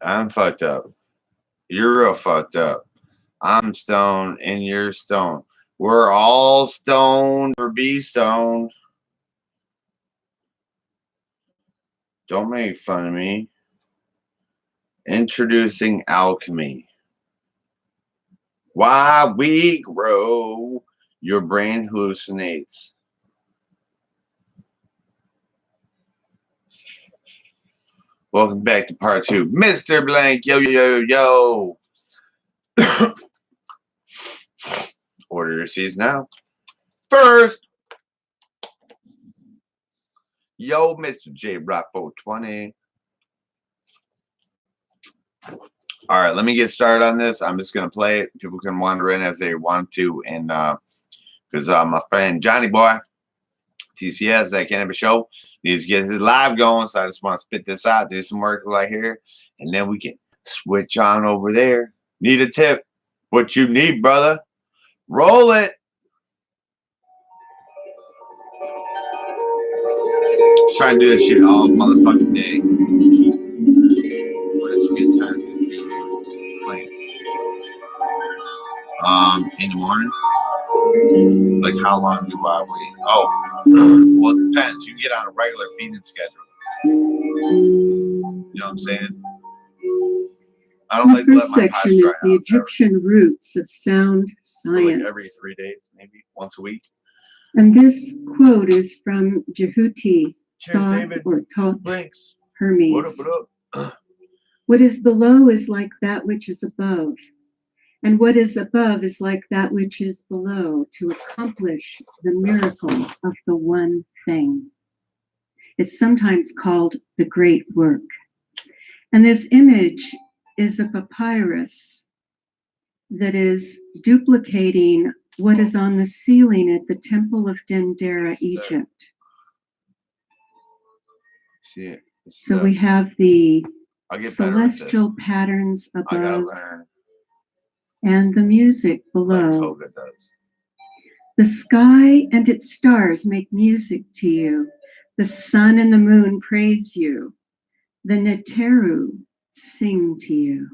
I'm fucked up. You're real fucked up. I'm stoned and you're stoned. We're all stoned or be stoned. Don't make fun of me. Introducing Alchemy. Why we grow, your brain hallucinates. Welcome back to part 2. Mr. Blank, yo, yo, yo, yo. Order your seats now. First, yo, Mr. J Rock 420. All right, let me get started on this. I'm just going to play it. People can wander in as they want to. And because my friend Johnny Boy, TCS, that Cannabis Show, needs to get his live going. So I just want to spit this out, do some work right here. And then we can switch on over there. Need a tip? What you need, brother? Roll it. Just trying to do this shit all motherfucking day. What is a good time to feed plants? In the morning. Like how long do I wait? Oh, well, it depends. You can get on a regular feeding schedule. You know what I'm saying? I don't like to let my pots dry out. The first section is the Egyptian roots of sound science. Like every 3 days, maybe once a week. And this quote is from Jehuti, Hermes. What up? What is below is like that which is above, and what is above is like that which is below, to accomplish the miracle of the one thing. It's sometimes called the great work. And this image is a papyrus that is duplicating what is on the ceiling at the Temple of Dendera, Egypt. So we have the celestial patterns above and the music below. Like does. The sky and its stars make music to you. The sun and the moon praise you. The Neteru sing to you.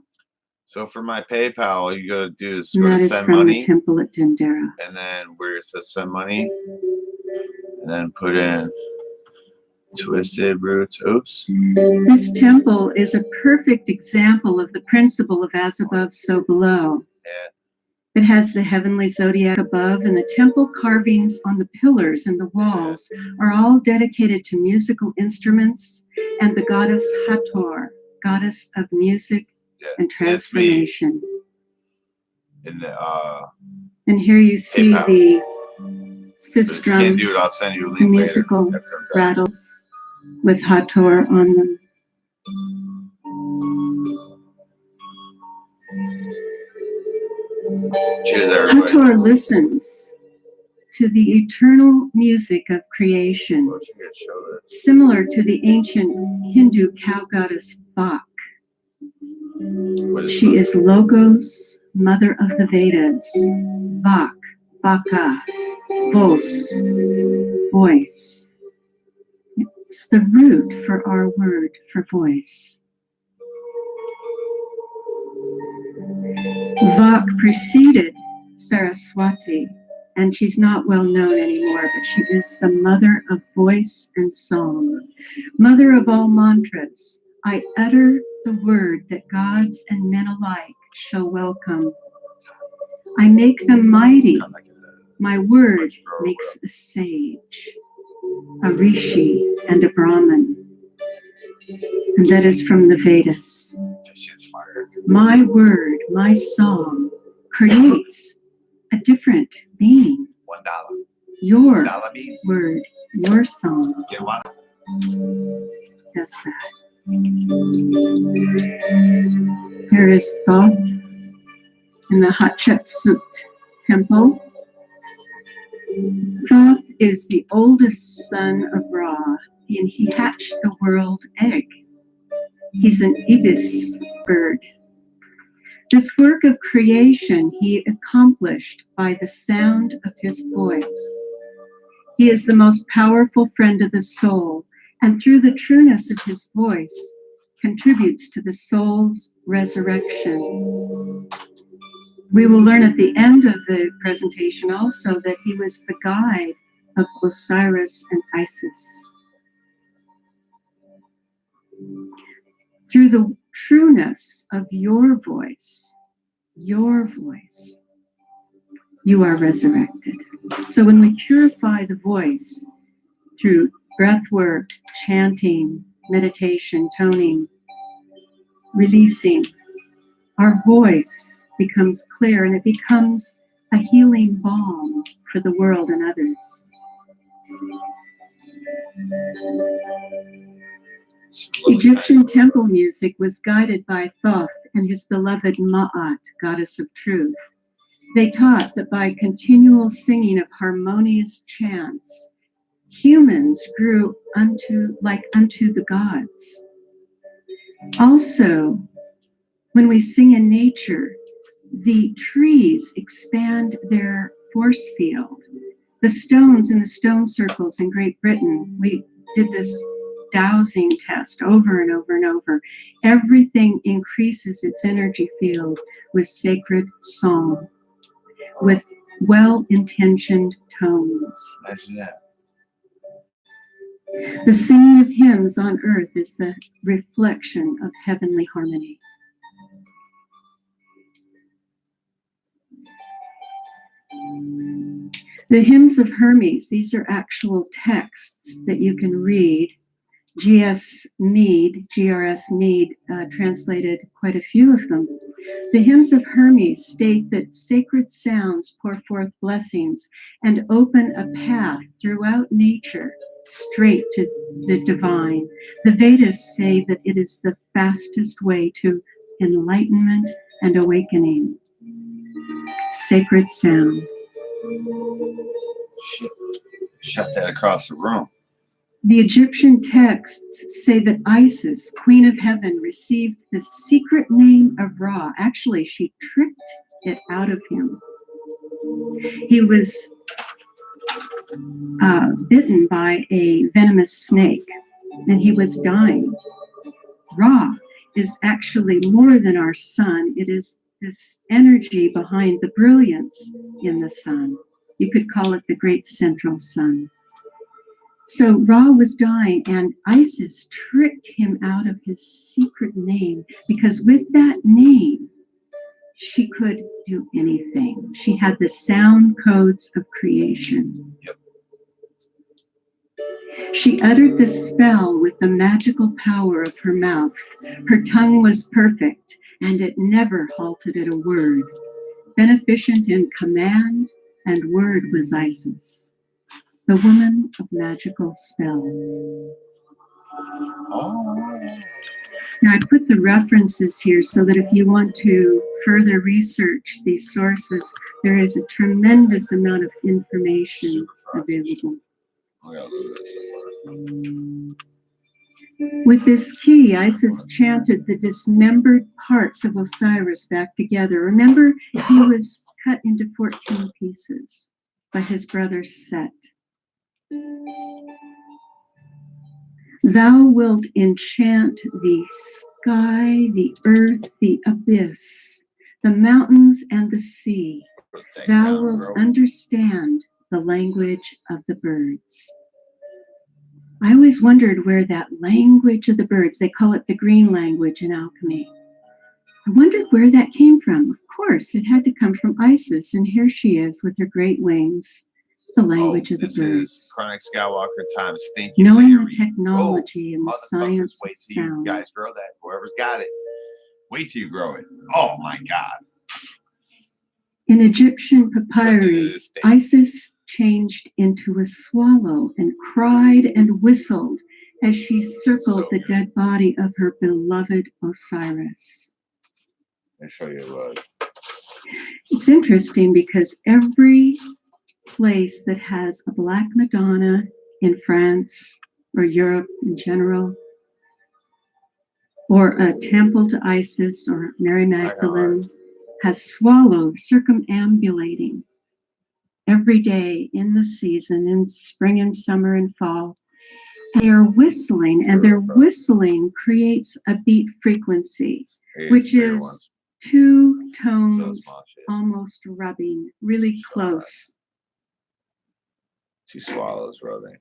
So for my PayPal, all you gotta do is and go that to is send from money. The temple at Dendera. And then where it says send money, and then put in twisted roots. Oops. This temple is a perfect example of the principle of as above, so below. Yeah. It has the heavenly zodiac above, and the temple carvings on the pillars and the walls are all dedicated to musical instruments and the goddess Hathor, goddess of music and transformation. And here you see PayPal. the sistrum, can't do it, I'll send you a link the musical rattles with Hathor on them. Cheers, everybody. Hathor listens to the eternal music of creation, similar to the ancient Hindu cow goddess Bak. She is Logos, mother of the Vedas. Bak, Baka, Vos, voice. It's the root for our word for voice. Vak preceded Saraswati, and she's not well known anymore, but she is the mother of voice and song, mother of all mantras. I utter the word that gods and men alike shall welcome. I make them mighty. My word makes a sage, a rishi, and a Brahmin. And that is from the Vedas. My word, my song, creates a different being. $1. Your $1 beans. word, your song Get one. does that. Here is Thoth in the Hatshepsut temple. Thoth is the oldest son of Ra, and he hatched the world egg. He's an ibis bird. This work of creation he accomplished by the sound of his voice. He is the most powerful friend of the soul, and through the trueness of his voice, contributes to the soul's resurrection. We will learn at the end of the presentation also that he was the guide of Osiris and Isis. Through the trueness of your voice, you are resurrected. So when we purify the voice through breath work, chanting, meditation, toning, releasing, our voice becomes clear and it becomes a healing balm for the world and others. Egyptian temple music was guided by Thoth and his beloved Ma'at, goddess of truth. They taught that by continual singing of harmonious chants, humans grew unto the gods. Also, when we sing in nature, the trees expand their force field. The stones in the stone circles in Great Britain, we did this dowsing test over and over and over. Everything increases its energy field with sacred song, with well-intentioned tones. Imagine that. The singing of hymns on earth is the reflection of heavenly harmony. The hymns of Hermes, these are actual texts that you can read. GRS Mead translated quite a few of them. The hymns of Hermes state that sacred sounds pour forth blessings and open a path throughout nature straight to the divine. The Vedas say that it is the fastest way to enlightenment and awakening. Sacred sound. Shut that across the room. The Egyptian texts say that Isis, Queen of Heaven, received the secret name of Ra. Actually, she tricked it out of him. He was bitten by a venomous snake, and he was dying. Ra is actually more than our sun. It is this energy behind the brilliance in the sun. You could call it the great central sun. So Ra was dying, and Isis tricked him out of his secret name, because with that name, she could do anything. She had the sound codes of creation. Yep. She uttered the spell with the magical power of her mouth. Her tongue was perfect, and it never halted at a word. Beneficent in command and word was Isis, the woman of magical spells. Oh. Now, I put the references here so that if you want to further research these sources, there is a tremendous amount of information available. With this key, Isis chanted the dismembered parts of Osiris back together. Remember, he was cut into 14 pieces by his brother Set. Thou wilt enchant the sky, the earth, the abyss, the mountains, and the sea. Thou wilt understand the language of the birds. I always wondered where that language of the birds, they call it the green language in alchemy. I wondered where that came from. Of course, it had to come from Isis, and here she is with her great wings, the language of the birds. This is Chronic Skywalker time. Stinky Knowing Larry. the technology and the science wait of till you sound. guys grow that. Whoever's got it, wait till you grow it. Oh my God. In Egyptian Look at papyri, this thing. Isis changed into a swallow and cried and whistled as she circled the dead body of her beloved Osiris. I'll show you. It's interesting because every place that has a Black Madonna in France or Europe in general, or a temple to Isis or Mary Magdalene, has swallows circumambulating every day in the season, in spring and summer and fall. They are whistling, and their whistling creates a beat frequency, which is two tones almost rubbing, really close. Two swallows rubbing.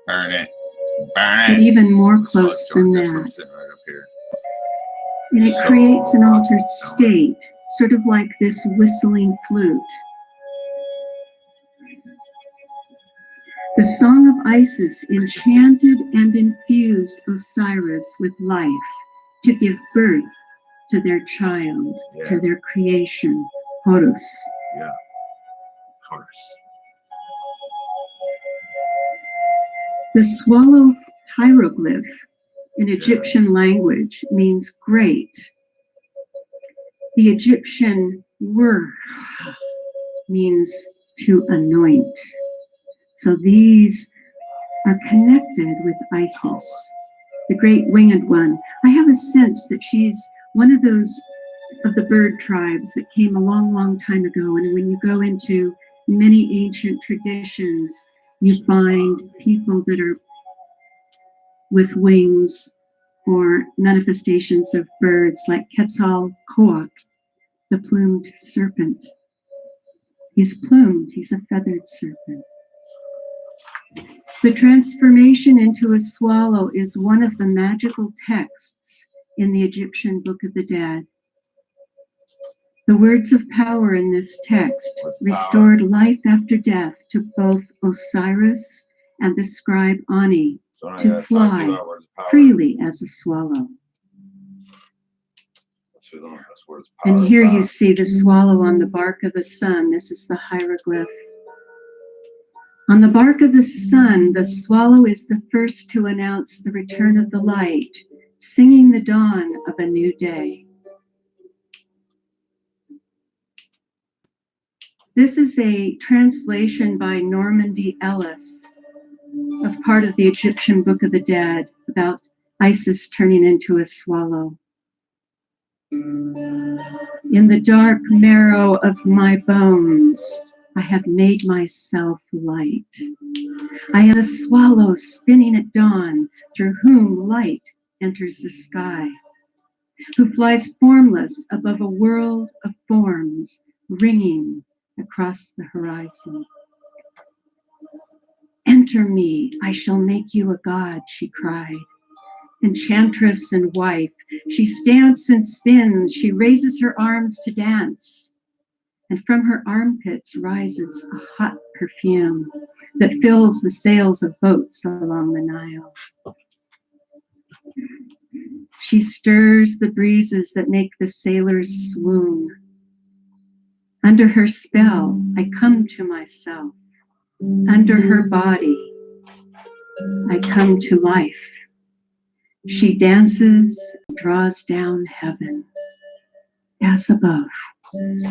Burn it. Burn it. But even more close than that. Right up here. And it creates an altered state, sort of like this whistling flute. The Song of Isis enchanted and infused Osiris with life to give birth to their child, to their creation, Horus. Yeah, Horus. The swallow hieroglyph in Egyptian language means great. The Egyptian word means to anoint. So these are connected with Isis, the great winged one. I have a sense that she's one of those of the bird tribes that came a long, long time ago. And when you go into many ancient traditions, you find people that are with wings or manifestations of birds like Quetzalcoatl, the plumed serpent. He's plumed, he's a feathered serpent. The transformation into a swallow is one of the magical texts in the Egyptian Book of the Dead. The words of power in this text restored life after death to both Osiris and the scribe Ani to fly freely as a swallow. And here you see the swallow on the bark of the sun. This is the hieroglyph. On the bark of the sun, the swallow is the first to announce the return of the light, singing the dawn of a new day. This is a translation by Norman D. Ellis of part of the Egyptian Book of the Dead about Isis turning into a swallow. In the dark marrow of my bones, I have made myself light. I am a swallow spinning at dawn, through whom light enters the sky, who flies formless above a world of forms, ringing across the horizon. Enter me, I shall make you a god, she cried. Enchantress and wife, she stamps and spins, she raises her arms to dance. And from her armpits rises a hot perfume that fills the sails of boats along the Nile. She stirs the breezes that make the sailors swoon. Under her spell, I come to myself. Under her body, I come to life. She dances, draws down heaven. As above,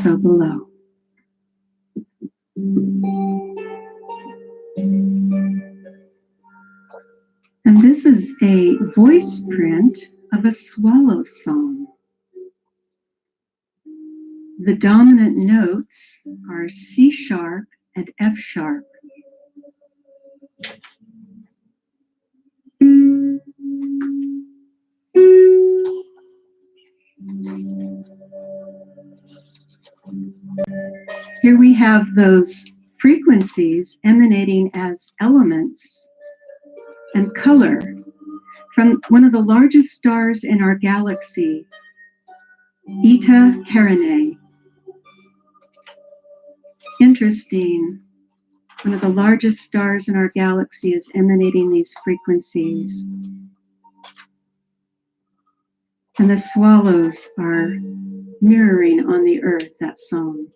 so below. And this is a voice print of a swallow song. The dominant notes are C sharp and F sharp. Here we have those frequencies emanating as elements and color from one of the largest stars in our galaxy, Eta Carinae. Interesting, one of the largest stars in our galaxy is emanating these frequencies. And the swallows are mirroring on the earth that song.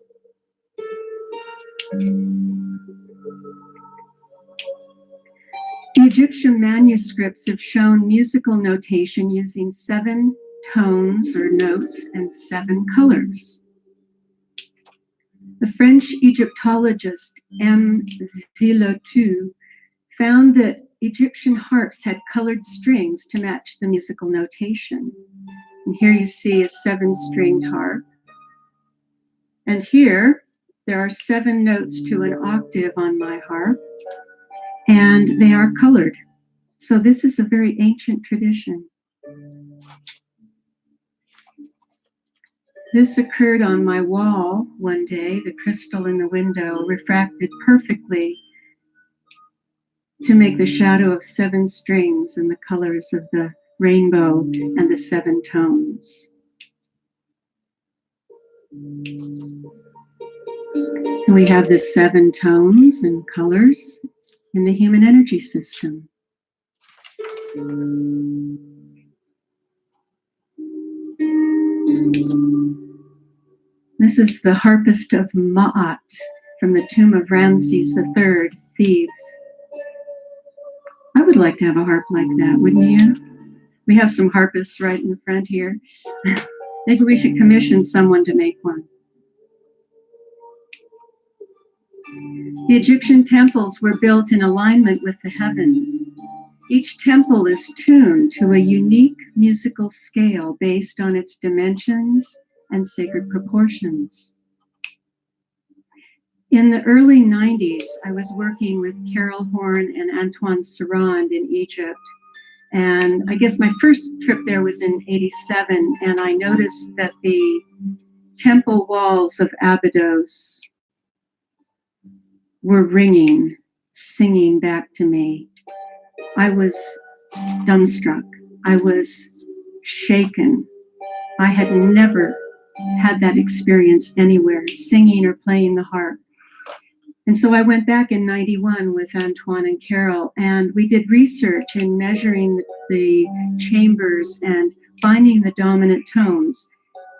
The Egyptian manuscripts have shown musical notation using 7 tones or notes and 7 colors. The French Egyptologist M. Villoteux found that Egyptian harps had colored strings to match the musical notation. And here you see a 7-stringed harp. And here there are 7 notes to an octave on my harp. and they are colored. So this is a very ancient tradition. This occurred on my wall one day. The crystal in the window refracted perfectly to make the shadow of 7 strings and the colors of the rainbow and the 7 tones. And we have the 7 tones and colors in the human energy system. This is the harpist of Ma'at from the tomb of Ramses III, Thebes. I would like to have a harp like that, wouldn't you? We have some harpists right in the front here. Maybe we should commission someone to make one. The Egyptian temples were built in alignment with the heavens. Each temple is tuned to a unique musical scale based on its dimensions and sacred proportions. In the early 90s, I was working with Carol Horn and Antoine Sarand in Egypt. And I guess my first trip there was in 87, and I noticed that the temple walls of Abydos were ringing, singing back to me. I was dumbstruck. I was shaken. I had never had that experience anywhere, singing or playing the harp. And so I went back in 91 with Antoine and Carol, and we did research in measuring the chambers and finding the dominant tones.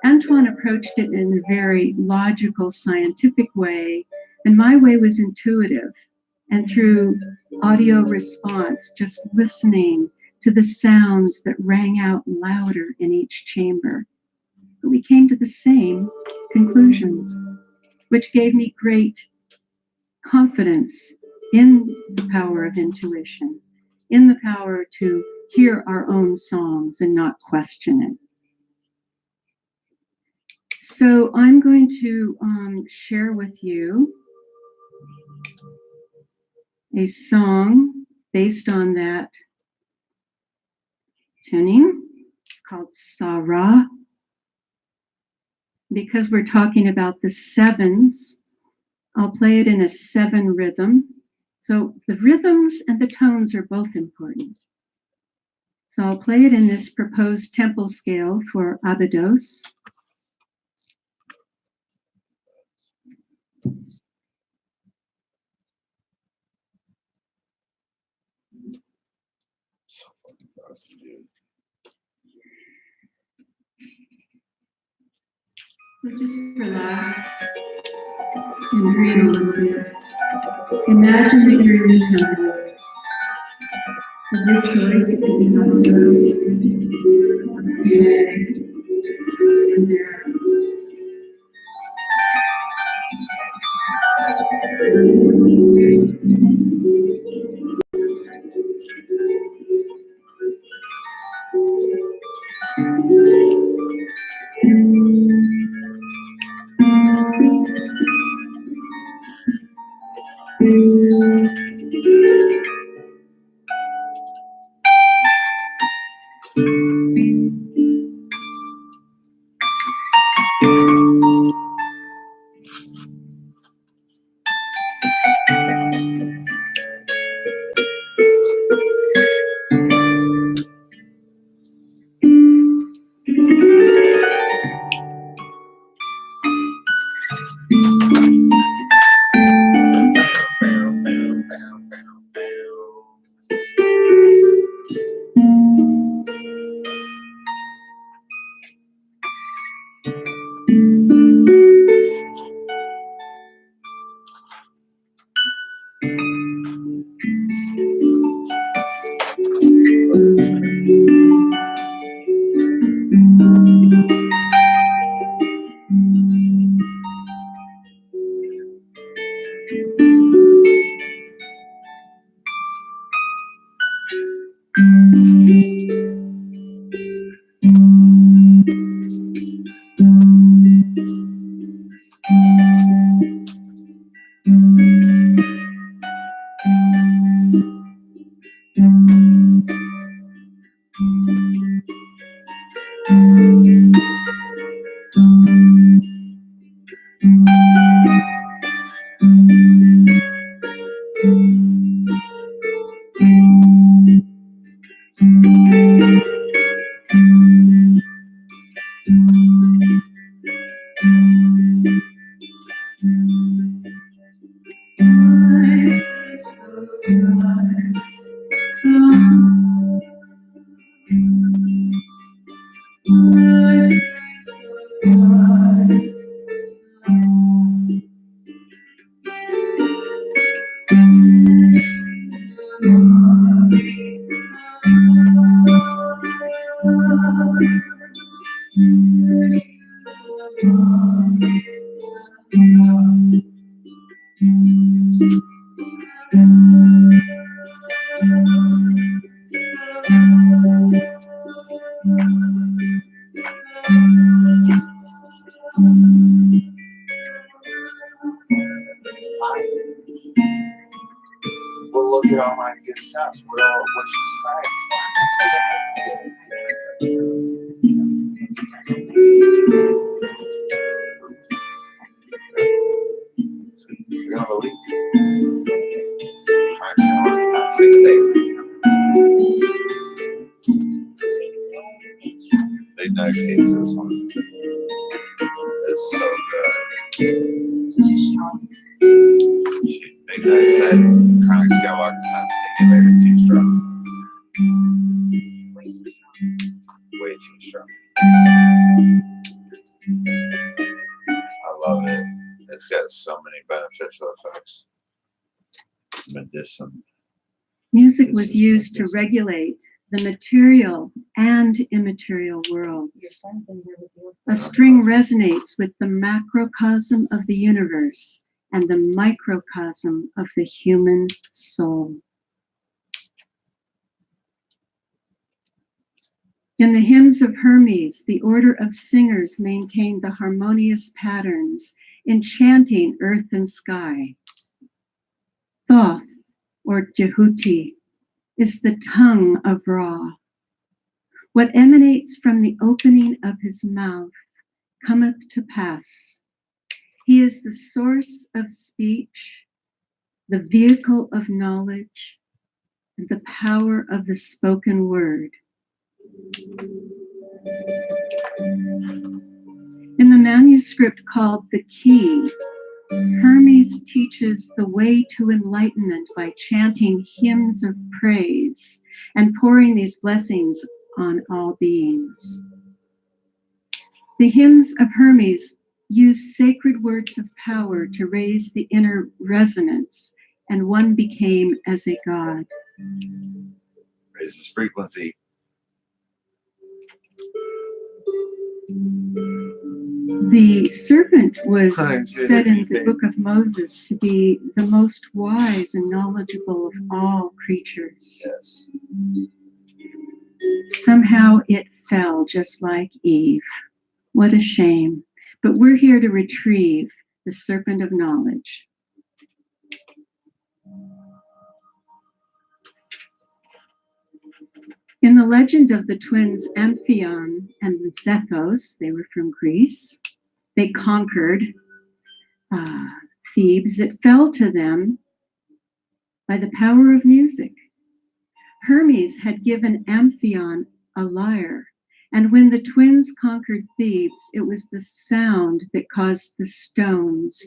Antoine approached it in a very logical, scientific way, and my way was intuitive. And through audio response, just listening to the sounds that rang out louder in each chamber. But we came to the same conclusions, which gave me great confidence in the power of intuition, in the power to hear our own songs and not question it. So I'm going to share with you a song based on that tuning. It's called Sarah. Because we're talking about the 7s, I'll play it in a 7 rhythm. So the rhythms and the tones are both important. So I'll play it in this proposed temple scale for Abydos. So just relax and dream a little bit. Imagine that you're in the temple of your choice. It could be Abydos, and there. Well, look at all my good stuff. What's your surprise? You're gonna believe. Big Nugs hates this one. It's so good. It's too strong. Big Nugs said Chronic Skywalker times stimulator is too strong. Way too strong. Way too strong. I love it. It's got so many beneficial effects. Medicine. Music was used to regulate the material and immaterial Your worlds. son's in here with you. A string resonates with the macrocosm of the universe and the microcosm of the human soul. In the hymns of Hermes, the order of singers maintained the harmonious patterns, enchanting earth and sky. Thoth, or Jehuti, is the tongue of Ra. What emanates from the opening of his mouth cometh to pass. He is the source of speech, the vehicle of knowledge, and the power of the spoken word. In the manuscript called The Key, Hermes teaches the way to enlightenment by chanting hymns of praise and pouring these blessings on all beings. The hymns of Hermes use sacred words of power to raise the inner resonance, and one became as a god. Raises frequency. The serpent was Right, said in the book of Moses to be the most wise and knowledgeable of all creatures. Yes. Somehow it fell just like Eve. What a shame. But we're here to retrieve the serpent of knowledge. In the legend of the twins Amphion and Zethos, they were from Greece. They conquered Thebes. It fell to them by the power of music. Hermes had given Amphion a lyre, and when the twins conquered Thebes, it was the sound that caused the stones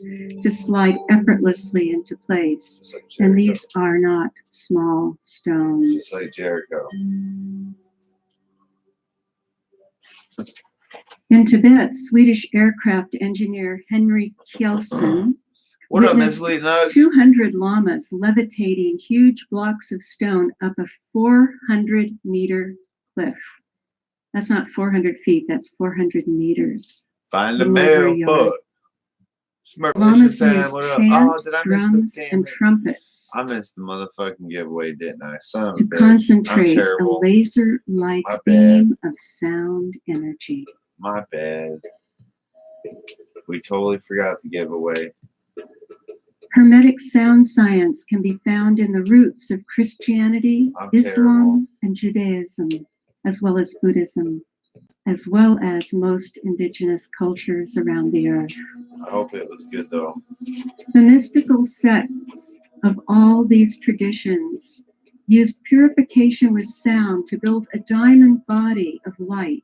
to slide effortlessly into place. Just like And Jericho. these are not small stones. Just like Jericho. In Tibet, Swedish aircraft engineer Henry Kjellson What up, Miss witnessed Lee Nugs? 200 llamas levitating huge blocks of stone up a 400-meter cliff. That's not 400 feet, that's 400 meters. Find a Little over a male yard. foot. Smurf Llamas saying, use what up? chant, Oh, did I miss drums, the and trumpets I missed the motherfucking giveaway, didn't I? Son of a to bitch. I'm concentrate a terrible. laser-like My bad. beam of sound energy. My bad. We totally forgot the giveaway. Hermetic sound science can be found in the roots of Christianity, I'm Islam, terrible. and Judaism, as well as Buddhism as well as most indigenous cultures around the earth. I hope it was good though. The mystical sects of all these traditions used purification with sound to build a diamond body of light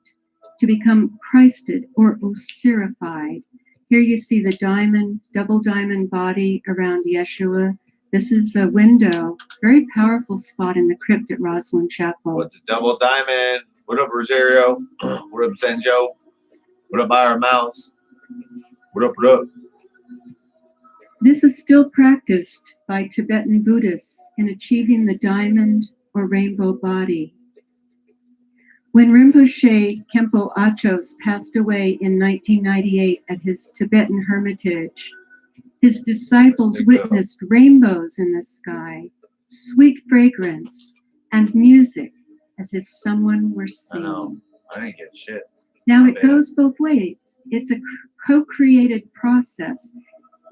to become Christed or Osirified. Here you see the diamond, double diamond body around Yeshua. This is a window, very powerful spot in the crypt at Roslyn Chapel. What's a double diamond? What up, Rosario? What up, Senjo? What up, Byron Mouse? What up, what up? This is still practiced by Tibetan Buddhists in achieving the diamond or rainbow body. When Rinpoche Khenpo Achos passed away in 1998 at his Tibetan hermitage, his disciples witnessed rainbows in the sky, sweet fragrance, and music as if someone were I know. singing. I didn't get shit. Now it goes both ways. It's a co-created process.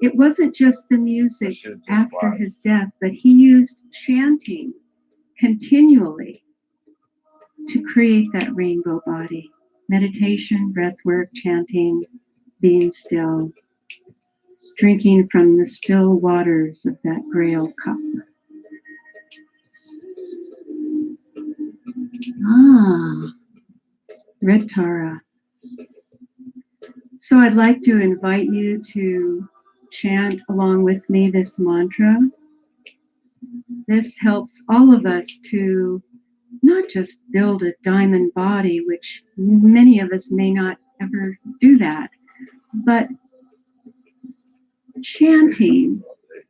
It wasn't just the music after his death, but he used chanting continually to create that rainbow body. Meditation, breath work, chanting, being still, drinking from the still waters of that grail cup. Red Tara. So I'd like to invite you to chant along with me this mantra. This helps all of us to not just build a diamond body, which many of us may not ever do that, but chanting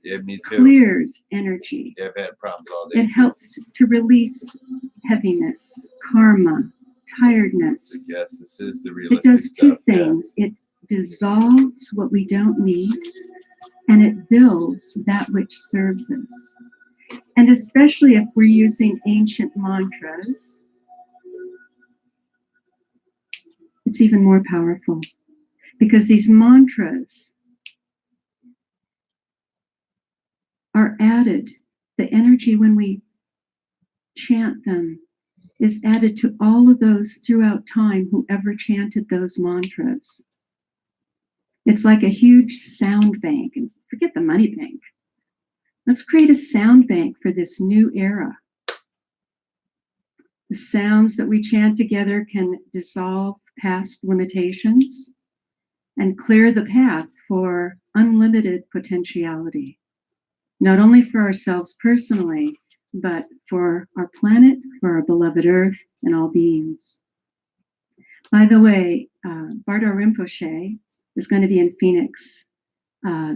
Me too. clears energy. Yeah, I've had problems all day. It helps to release heaviness, karma, tiredness. Yes, this is the It realistic does two stuff. Yeah. things. It dissolves what we don't need, and it builds that which serves us. And especially if we're using ancient mantras, it's even more powerful, because these mantras are added. The energy when we chant them is added to all of those throughout time, whoever chanted those mantras. It's like a huge sound bank. And forget the money bank. Let's create a sound bank for this new era. The sounds that we chant together can dissolve past limitations and clear the path for unlimited potentiality, not only for ourselves personally, but for our planet, for our beloved Earth, and all beings. By the way, Bardo Rinpoche is going to be in Phoenix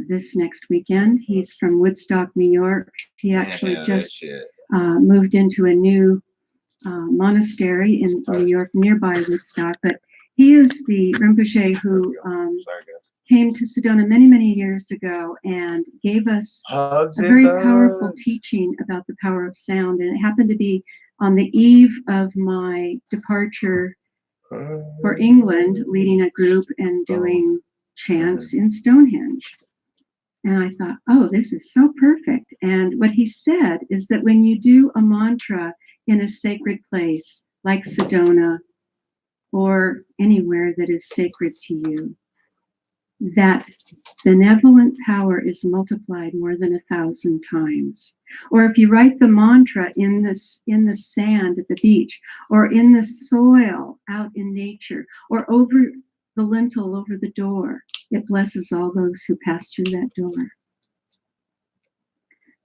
this next weekend. He's from Woodstock, New York. He actually just moved into a new monastery in New York, nearby Woodstock. But he is the Rinpoche who came to Sedona many, many years ago and gave us a very powerful teaching about the power of sound. And it happened to be on the eve of my departure for England, leading a group and doing chants in Stonehenge. And I thought, oh, this is so perfect. And what he said is that when you do a mantra in a sacred place like Sedona or anywhere that is sacred to you, that benevolent power is multiplied more than 1,000 times. Or if you write the mantra in the sand at the beach, or in the soil out in nature, or over the lintel over the door, it blesses all those who pass through that door.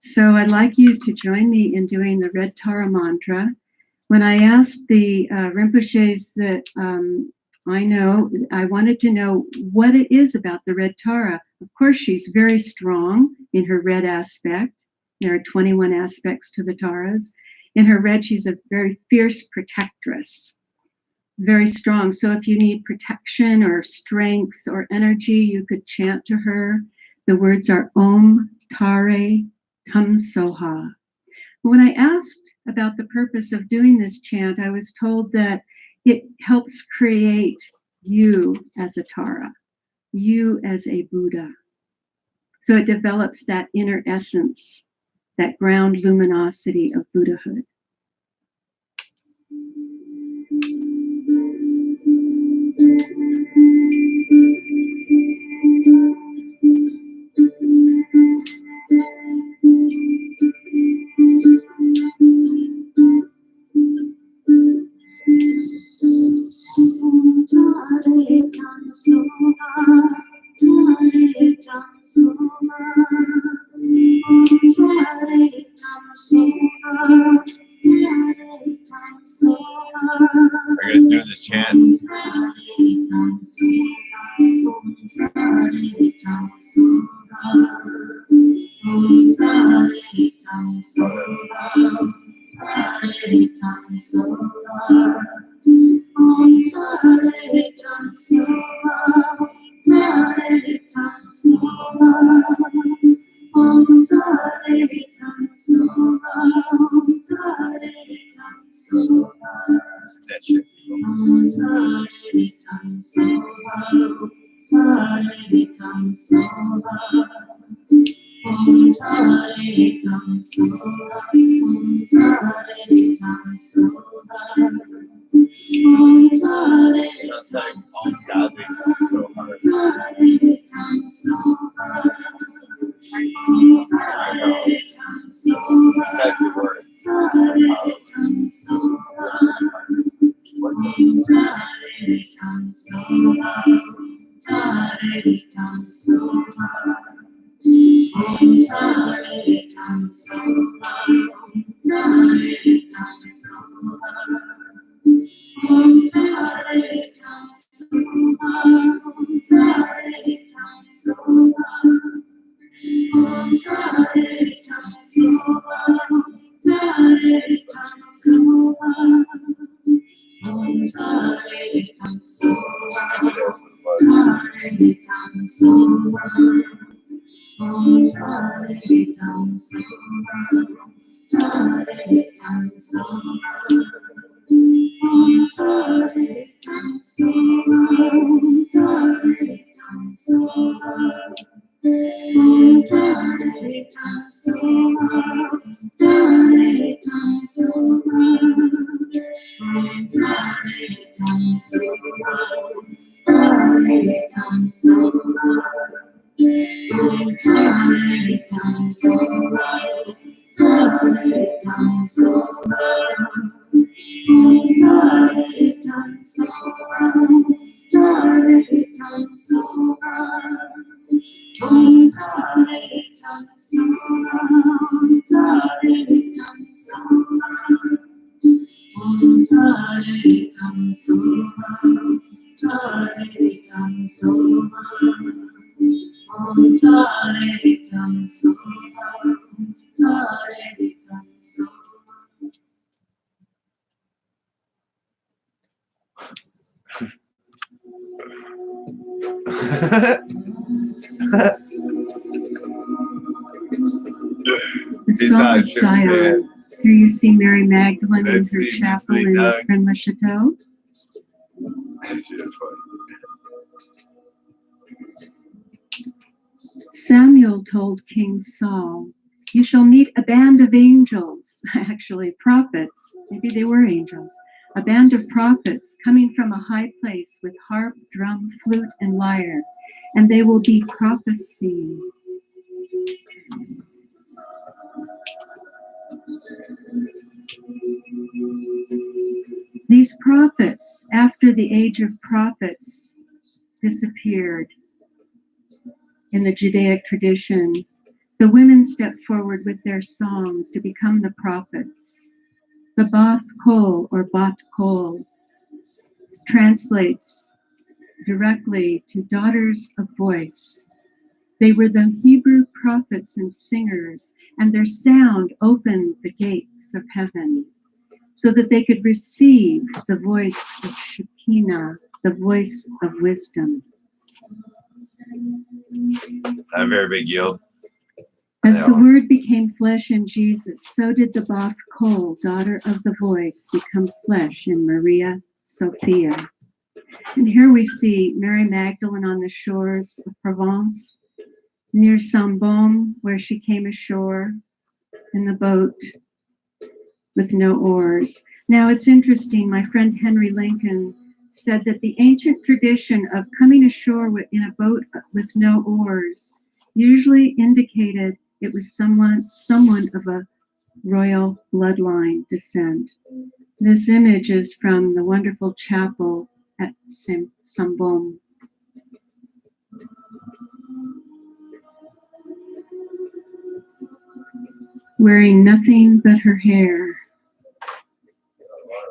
So I'd like you to join me in doing the Red Tara mantra. When I asked the Rinpoches that I know, I wanted to know what it is about the Red Tara. Of course, she's very strong in her red aspect. There are 21 aspects to the Taras. In her red, she's a very fierce protectress, very strong. So if you need protection or strength or energy, you could chant to her. The words are Om Tare Tum Soha. When I asked about the purpose of doing this chant, I was told that it helps create you as a Tara, you as a Buddha. So it develops that inner essence, that ground luminosity of Buddhahood. chant. That shit. Sounds like ungodly so hard. I know. You said the word. The He's Song not of sure, man. Zion. Here you see Mary Magdalene in Let's her see, chapel Miss Lee in Doug. Rennes-le-Chateau. That shit is funny. Samuel told King Saul, "You shall meet a band of angels," actually prophets, maybe they were angels, a band of prophets coming from a high place with harp, drum, flute, and lyre, and they will be prophesying. These prophets, after the age of prophets disappeared in the Judaic tradition, the women stepped forward with their songs to become the prophets. The Bath Kol or Bat Kol translates directly to daughters of voice. They were the Hebrew prophets and singers, and their sound opened the gates of heaven so that they could receive the voice of Shekinah, the voice of wisdom. Not a very big yield. As Yeah. the Word became flesh in Jesus, so did the Bath Kol, daughter of the voice, become flesh in Maria Sophia. And here we see Mary Magdalene on the shores of Provence, near Saint-Baume, where she came ashore in the boat with no oars. Now it's interesting, my friend Henry Lincoln said that the ancient tradition of coming ashore in a boat with no oars usually indicated it was someone of a royal bloodline descent. This image is from the wonderful chapel at Saint-Baume. Wearing nothing but her hair.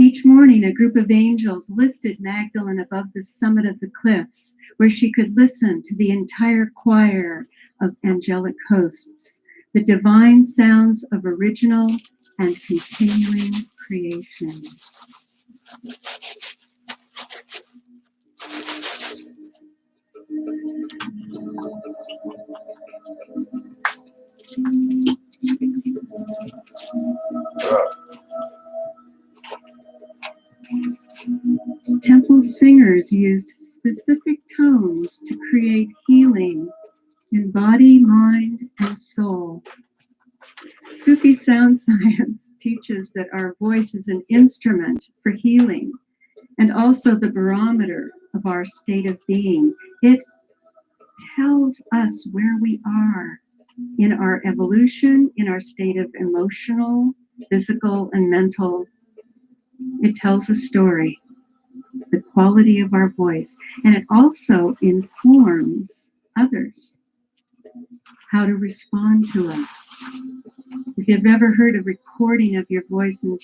Each morning, a group of angels lifted Magdalene above the summit of the cliffs, where she could listen to the entire choir of angelic hosts, the divine sounds of original and continuing creation. Temple singers used specific tones to create healing in body, mind, and soul. Sufi sound science teaches that our voice is an instrument for healing and also the barometer of our state of being. It tells us where we are in our evolution, in our state of emotional, physical, and mental. It tells a story, the quality of our voice, and it also informs others how to respond to us. If you've ever heard a recording of your voice and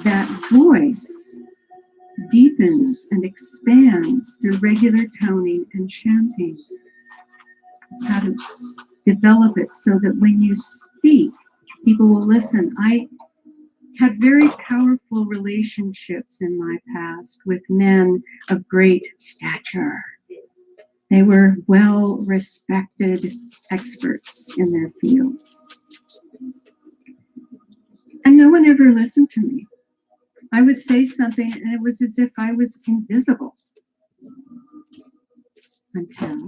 that voice deepens and expands through regular toning and chanting. It's how to develop it so that when you speak, people will listen. I had very powerful relationships in my past with men of great stature. They were well-respected experts in their fields. And no one ever listened to me. I would say something and it was as if I was invisible. Until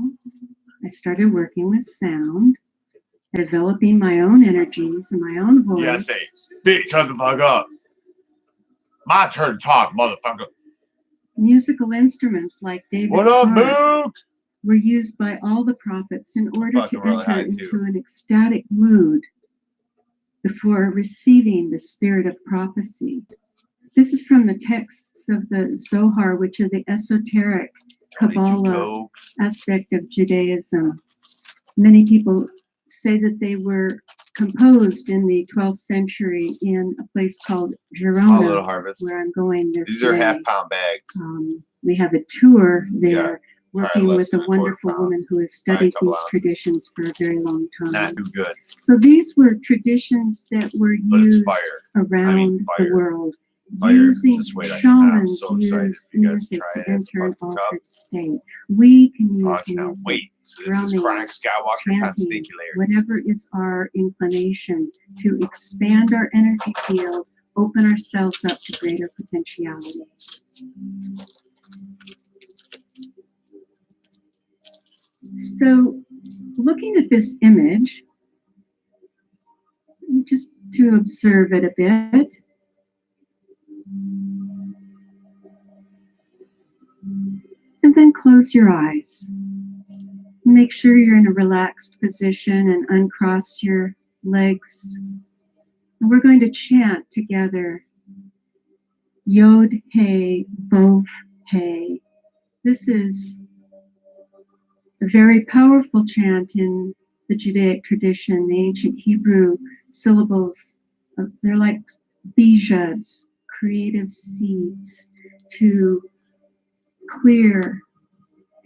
I started working with sound, developing my own energies and my own voice. Yeah, say, bitch, shut the fuck up. My turn to talk, motherfucker. Musical instruments like David What up, Clark Mook? were used by all the prophets in order Fucking to really enter high, into too. an ecstatic mood before receiving the spirit of prophecy. This is from the texts of the Zohar, which are the esoteric Kabbalah aspect of Judaism. Many people say that they were composed in the 12th century in a place called Small little Girona, harvest. where I'm going this These are May. half-pound bags. We have a tour there, working less with than a a quarter wonderful pound. woman who has Probably a studied couple these ounces. traditions for a very long time. Not too good, So these were traditions that were but it's used fire. around the fire. world. Fire. Using Just wait, I cannot. I'm shamans so excited use for you guys to music try to it at the enter an fucking cup. altered state. We can Oh, I use cannot music, wait. So this is drumming, Chronic Skywalker times chanting, Stinky Larry. whatever is our inclination to expand our energy field, open ourselves up to greater potentiality. So, looking at this image, just to observe it a bit. And then close your eyes. Make sure you're in a relaxed position and uncross your legs. And we're going to chant together. Yod He Vov He. This is a very powerful chant in the Judaic tradition, the ancient Hebrew syllables. They're like bijas, creative seeds to clear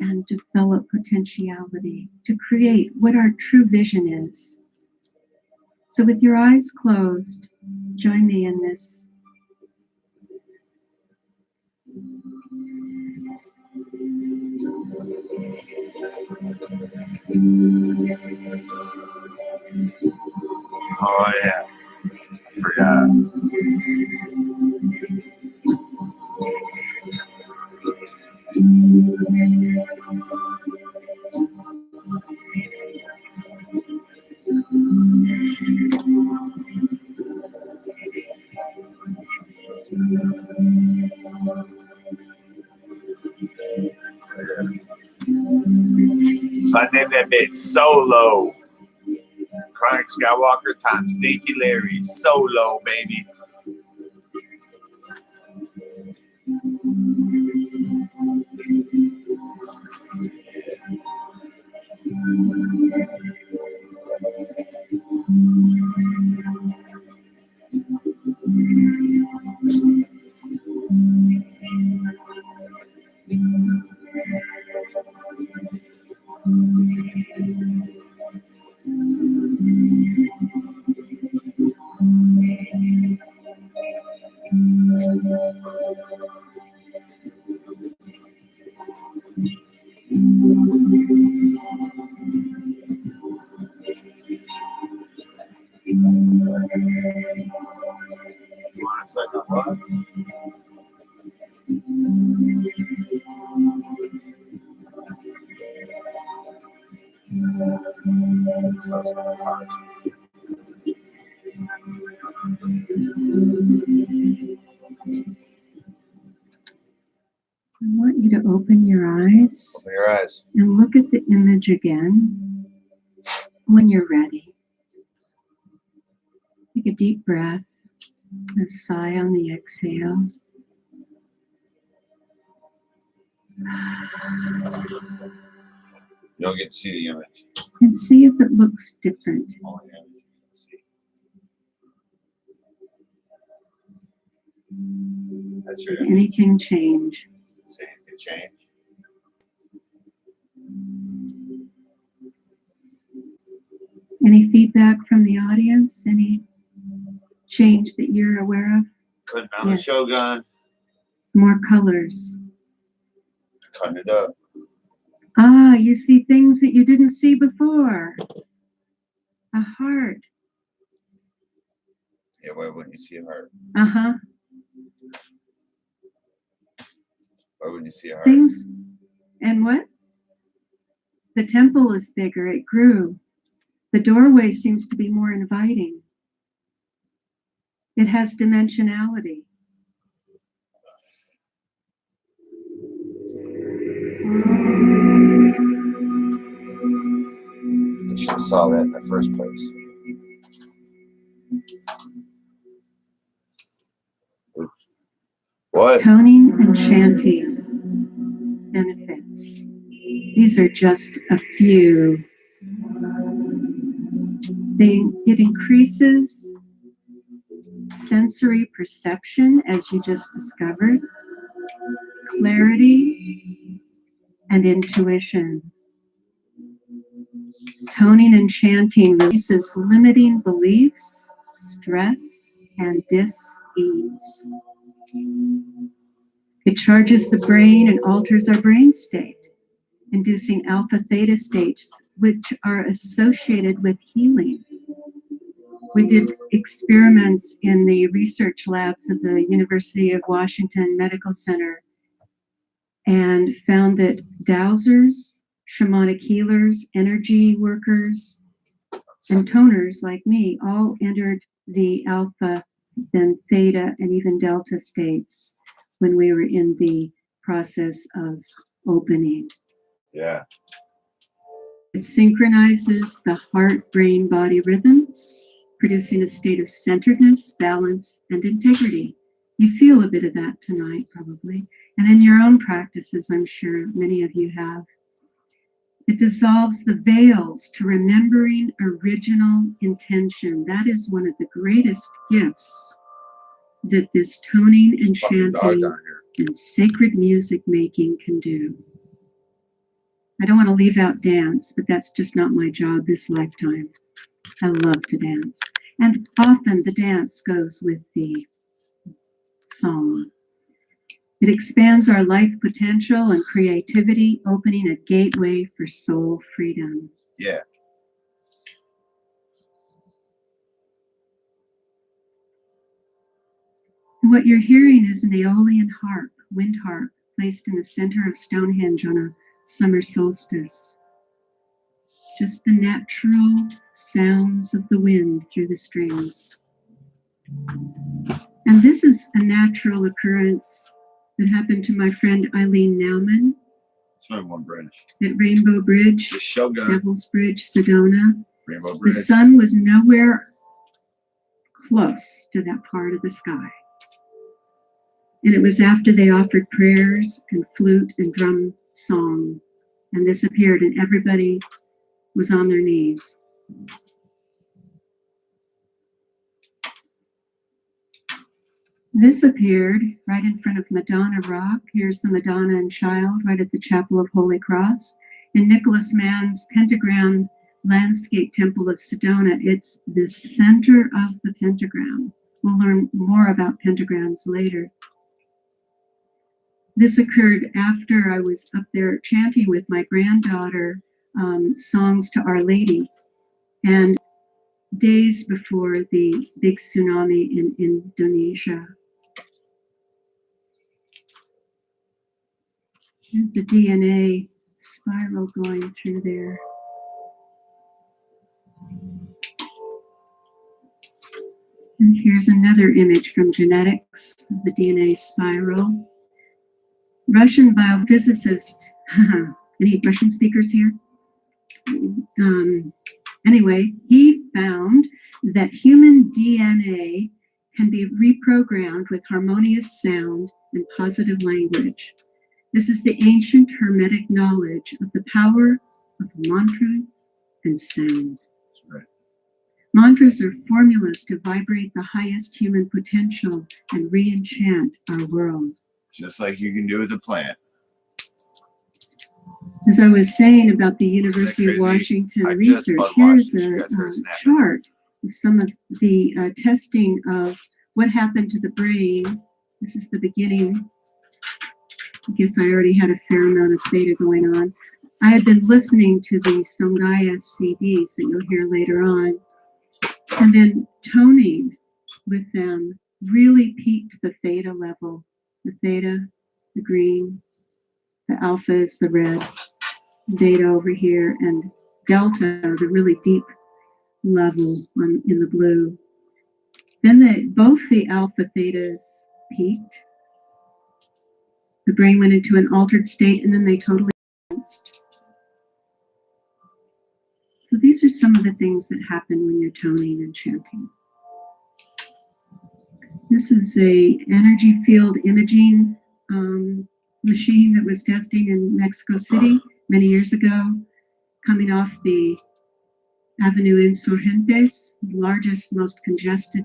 and develop potentiality, to create what our true vision is. So with your eyes closed, join me in this. Oh, yeah. I forgot. So I named that bitch Solo. Chronic Skywalker times Stinky Larry. Solo, baby. You want a second one? So that's what I want. I want you to open your eyes Open your eyes. and look at the image again when you're ready. Take a deep breath, a sigh on the exhale. You don't get to see the image. And see if it looks different. Only image you can see. That's your Did image. anything change? See if it change. Any feedback from the audience? Any change that you're aware of? Cutting down the Yes. Shogun. More colors. Cutting it up. Ah, you see things that you didn't see before. A heart. Yeah, why wouldn't you see a heart? Uh-huh. Why wouldn't you see a heart? Things. And what? The temple is bigger. It grew. The doorway seems to be more inviting. It has dimensionality. You should have saw that in the first place. Oops. What? Toning and chanting benefits. These are just a few. It increases sensory perception, as you just discovered, clarity, and intuition. Toning and chanting releases limiting beliefs, stress, and dis-ease. It charges the brain and alters our brain state, inducing alpha-theta states, which are associated with healing. We did experiments in the research labs of the University of Washington Medical Center and found that dowsers, shamanic healers, energy workers, and toners like me all entered the alpha, then theta, and even delta states when we were in the process of opening. Yeah. It synchronizes the heart, brain, body rhythms, producing a state of centeredness, balance, and integrity. You feel a bit of that tonight, probably. And in your own practices, I'm sure many of you have. It dissolves the veils to remembering original intention. That is one of the greatest gifts that this toning and Fucking dog chanting down here. and sacred music making can do. I don't want to leave out dance, but that's just not my job this lifetime. I love to dance. And often the dance goes with the song. It expands our life potential and creativity, opening a gateway for soul freedom. Yeah. What you're hearing is an Aeolian harp, wind harp, placed in the center of Stonehenge on a summer solstice. Just the natural sounds of the wind through the strings. And this is a natural occurrence that happened to my friend Eileen Nauman It's only one bridge. at Rainbow Bridge, The Shogun. Devil's Bridge, Sedona. Rainbow The Bridge. sun was nowhere close to that part of the sky. And it was after they offered prayers and flute and drum song, and this appeared, and everybody was on their knees. This appeared right in front of Madonna Rock. Here's the Madonna and Child right at the Chapel of Holy Cross. In Nicholas Mann's pentagram landscape temple of Sedona, it's the center of the pentagram. We'll learn more about pentagrams later. This occurred after I was up there chanting with my granddaughter songs to Our Lady, and days before the big tsunami in Indonesia. And the DNA spiral going through there. And here's another image from genetics of the DNA spiral. Russian biophysicist, any Russian speakers here? Anyway, he found that human DNA can be reprogrammed with harmonious sound and positive language. This is the ancient Hermetic knowledge of the power of mantras and sound. Right. Mantras are formulas to vibrate the highest human potential and re-enchant our world. Just like you can do with a plant. As I was saying about the University of crazy? Washington I just research, butt here's watched a you guys were snapping. chart of some of the testing of what happened to the brain. This is the beginning. I guess I already had a fair amount of theta going on. I had been listening to the Songaya CDs that you'll hear later on, and then toning with them really peaked the theta level. The theta, the green, the alpha is the red, beta over here, and delta, the really deep level in the blue. Then both the alpha thetas peaked. The brain went into an altered state, and then they totally balanced. So these are some of the things that happen when you're toning and chanting. This is a energy field imaging machine that was testing in Mexico City many years ago, coming off the Avenue Insurgentes, the largest, most congested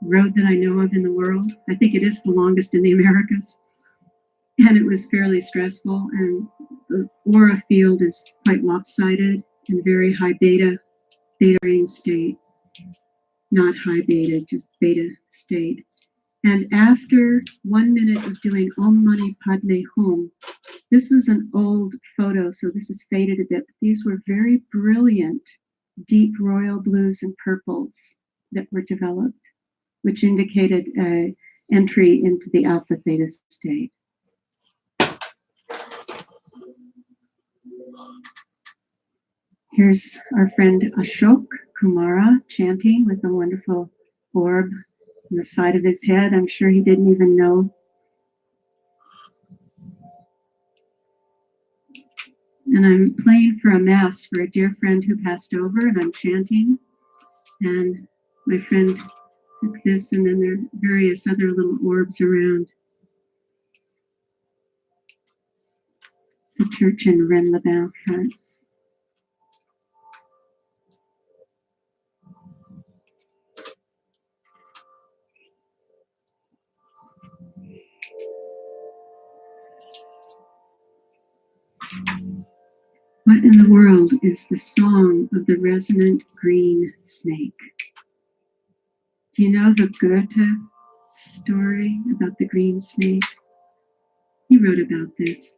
road that I know of in the world. I think it is the longest in the Americas. And it was fairly stressful, and the aura field is quite lopsided and very high beta brain state. Not high beta, just beta state. And after 1 minute of doing Om Mani Padme Hum, this was an old photo, so this is faded a bit. But these were very brilliant, deep royal blues and purples that were developed, which indicated an entry into the alpha theta state. Here's our friend Ashok Kumara chanting with a wonderful orb on the side of his head. I'm sure he didn't even know. And I'm playing for a mass for a dear friend who passed over, and I'm chanting. And my friend took this, and then there are various other little orbs around the church in Rennes-les-Bains, France. What in the world is the song of the resonant green snake? Do you know the Goethe story about the green snake? He wrote about this.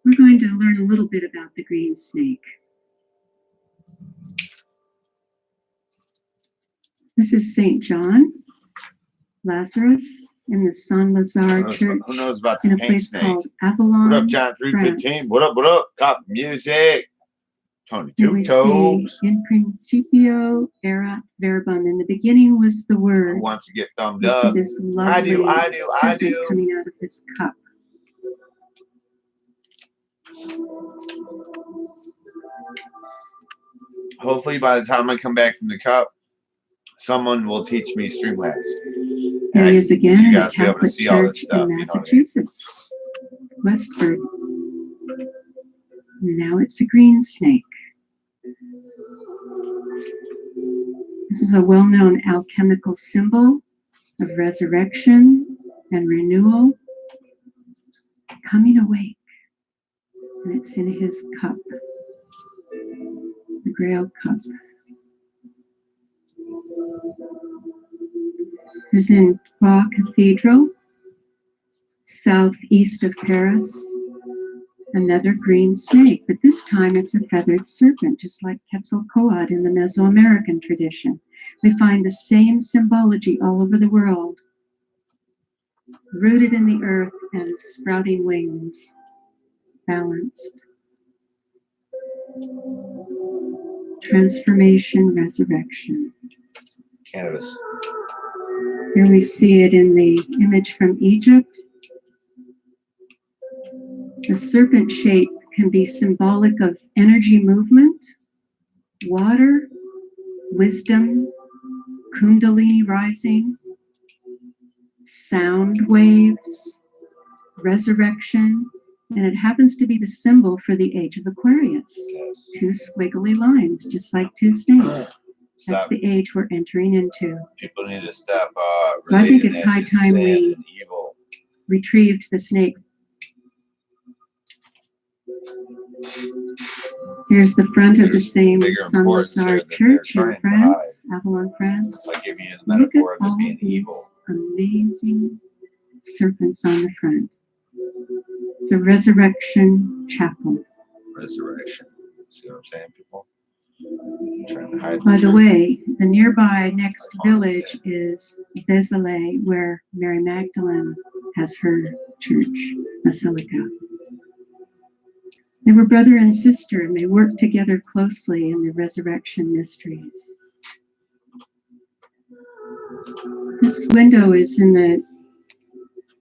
We're going to learn a little bit about the green snake. This is St. John, Lazarus, in the Saint Lazare Church Who knows about in the a pink place snake? called Avalon. What up, John 315? France. What up, what up? Cop music. Tony And Two we see Toes. in principio erat verbum. In the beginning was the word. Who wants to get thumbed You see up? this lovely I serpent do. coming out of this cup. Hopefully by the time I come back from the cup, someone will teach me Streamlabs. There And he I is can again see you in a guys be able to Catholic see all this church stuff, in you know what I mean? Massachusetts, Westford. Now it's a green snake. This is a well-known alchemical symbol of resurrection and renewal, coming awake. And it's in his cup, the Grail cup. is in Troyes Cathedral, southeast of Paris. Another green snake, but this time it's a feathered serpent, just like Quetzalcoatl in the Mesoamerican tradition. We find the same symbology all over the world, rooted in the earth and sprouting wings, balanced. Transformation, resurrection. Cannabis. Here we see it in the image from Egypt. The serpent shape can be symbolic of energy movement, water, wisdom, kundalini rising, sound waves, resurrection, and it happens to be the symbol for the age of Aquarius. Yes. Two squiggly lines, just like two snakes. That's Stop. the age we're entering into. People need to stop. So I think relating it's that high to time sin we and evil. retrieved the snake. Here's the front of the There's same bigger importance Saint-Lazare there that Church they're in trying to France, Avalon, France. Like giving you the Look at metaphor of all it being these evil. amazing serpents on the front. It's a resurrection chapel. Resurrection. See what I'm saying, people? I'm trying to hide By the truth. way, the nearby next Like Mom village said. is Vézelay, where Mary Magdalene has her church, basilica. They were brother and sister, and they worked together closely in the resurrection mysteries. This window is in the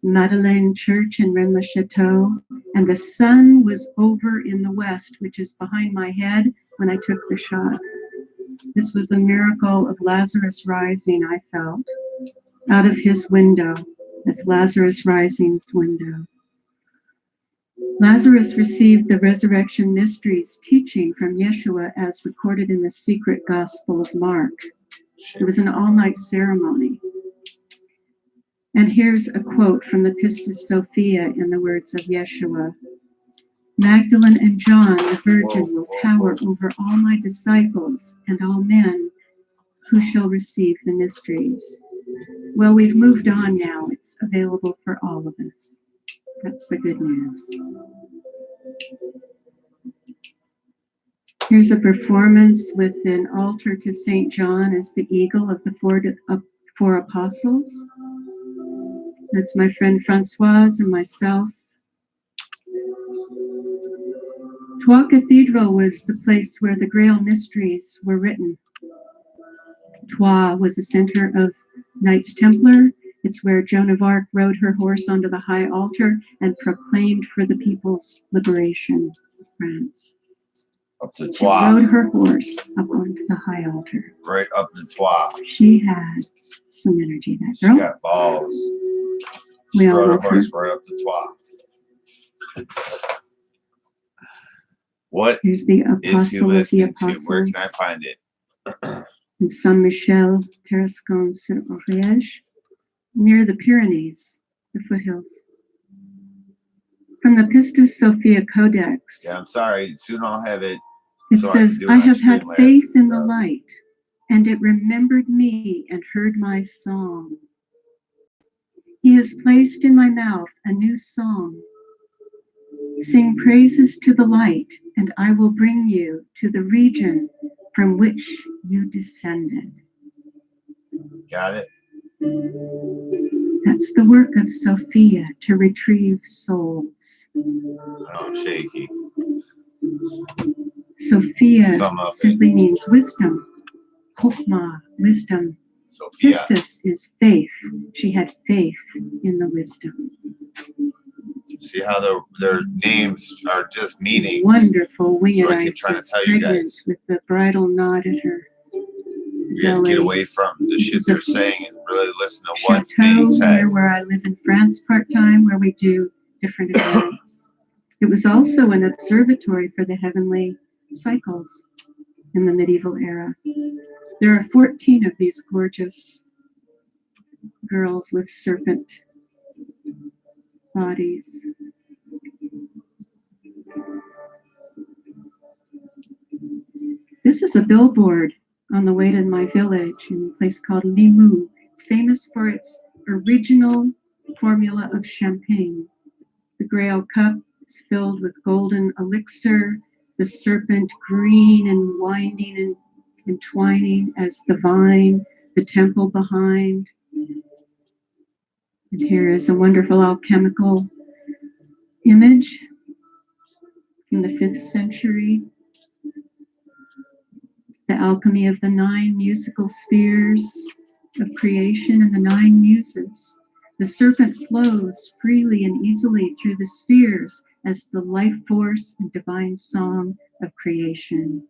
Madeleine Church in Rennes-le-Château, and the sun was over in the west, which is behind my head when I took the shot. This was a miracle of Lazarus rising, I felt, out of his window. That's Lazarus Rising's window. Lazarus received the resurrection mysteries teaching from Yeshua as recorded in the secret Gospel of Mark. It was an all-night ceremony. And here's a quote from the Pistis Sophia in the words of Yeshua. Magdalene and John, the Virgin, will tower over all my disciples and all men who shall receive the mysteries. Well, we've moved on now. It's available for all of us. That's the good news. Here's a performance with an altar to St. John as the eagle of the four apostles. That's my friend Francoise and myself. Troyes Cathedral was the place where the Grail mysteries were written. Troyes was a center of Knights Templar. It's where Joan of Arc rode her horse onto the high altar and proclaimed for the people's liberation of France. Up to She rode Troyes. her horse up onto the high altar. Right up to Troyes. She had some energy, that She girl. got balls. We She all rode her love her. horse right up to Troyes. What Here's the is he Apostle of the listening to? Apostles Where can I find it? in Saint-Michel, Tarascon-sur-Ariège, near the Pyrenees, the foothills. From the Pistis Sophia Codex, Yeah, I'm sorry. Soon I'll have it. it so I can says, do it I on have had Streamlabs faith and in the stuff. light, and it remembered me and heard my song. He has placed in my mouth a new song. Sing praises to the light, and I will bring you to the region from which you descended. Got it? That's the work of Sophia, to retrieve souls. Oh, I'm shaky. Sophia Sum up it. simply means wisdom. Chokhmah, wisdom. Sophia. Pistis is faith. She had faith in the wisdom. See how their names are just meanings. Wonderful winged So I keep trying to Isis, tell you pregnant guys. with the bridal knot at her We got to get belly. away from the shit they're saying and really listen to what's Chateau, being said. near where I live in France part-time, where we do different events. It was also an observatory for the heavenly cycles in the medieval era. There are 14 of these gorgeous girls with serpent bodies. This is a billboard on the way to my village in a place called Limoux. It's famous for its original formula of champagne. The Grail cup is filled with golden elixir, the serpent green and winding and entwining as the vine, the temple behind. And here is a wonderful alchemical image from the 5th century. The alchemy of the 9 musical spheres of creation and the 9 muses. The serpent flows freely and easily through the spheres as the life force and divine song of creation.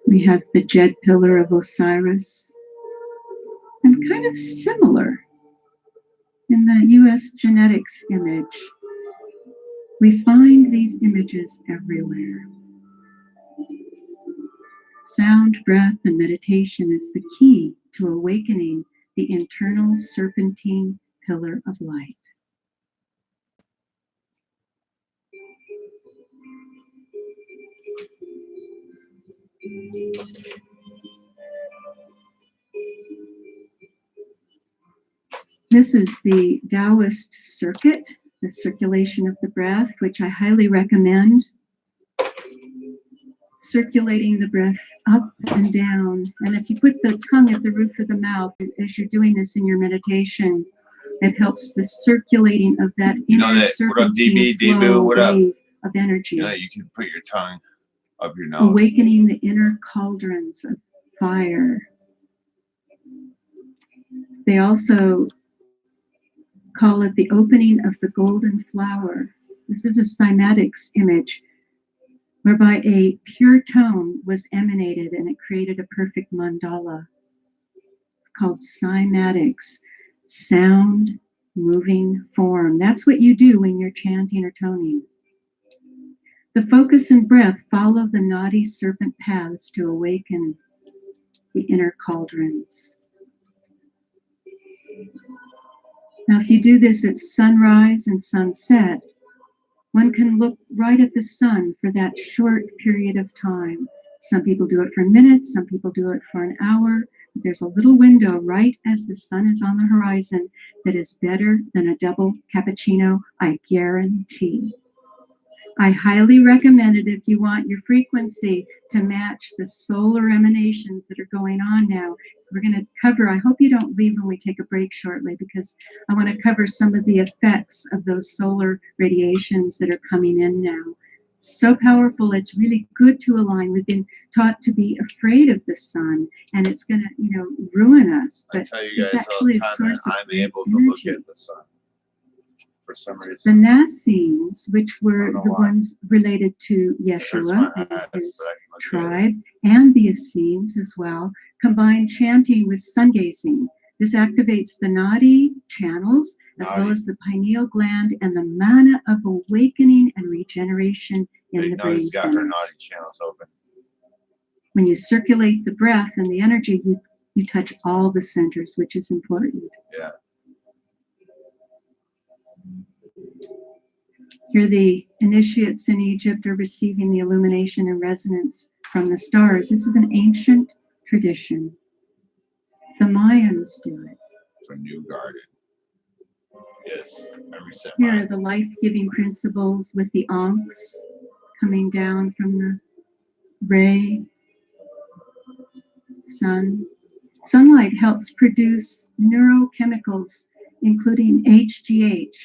We have the Jed pillar of Osiris, and kind of similar in the US genetics image. We find these images everywhere. Sound, breath, and meditation is the key to awakening the internal serpentine pillar of light. This is the Taoist circuit, the circulation of the breath, which I highly recommend. Circulating the breath up and down. And if you put the tongue at the roof of the mouth, as you're doing this in your meditation, it helps the circulating of that inner serpentine flow wave of energy. You know, you can put your tongue up your nose. Awakening the inner cauldrons of fire. They also call it the opening of the golden flower. This is a cymatics image, whereby a pure tone was emanated and it created a perfect mandala. It's called cymatics, sound, moving form. That's what you do when you're chanting or toning. The focus and breath follow the naughty serpent paths to awaken the inner cauldrons. Now, if you do this at sunrise and sunset, one can look right at the sun for that short period of time. Some people do it for minutes, some people do it for an hour. There's a little window right as the sun is on the horizon that is better than a double cappuccino, I guarantee. I highly recommend it if you want your frequency to match the solar emanations that are going on now. We're going to cover, I hope you don't leave when we take a break shortly, because I want to cover some of the effects of those solar radiations that are coming in now. So powerful, it's really good to align. We've been taught to be afraid of the sun, and it's going to, ruin us. But I tell you guys it's actually all a the time source that of I'm able to energy. look at the sun for some reason. The Nassenes, which were the why. ones related to It hurts Yeshua my and eyes, his but I can look at it. tribe, and the Essenes as well, combined chanting with sun gazing. This activates the Nadi channels, as well as the pineal gland and the mana of awakening and regeneration in Big the brain Naughty's got her centers. naughty channels open. When you circulate the breath and the energy, you touch all the centers, which is important. Yeah. Here the initiates in Egypt are receiving the illumination and resonance from the stars. This is an ancient tradition. The Mayans do it. For New Garden. Yes. I reset Here are mine. the life-giving principles with the Ankhs coming down from the ray sun. Sunlight helps produce neurochemicals, including HGH,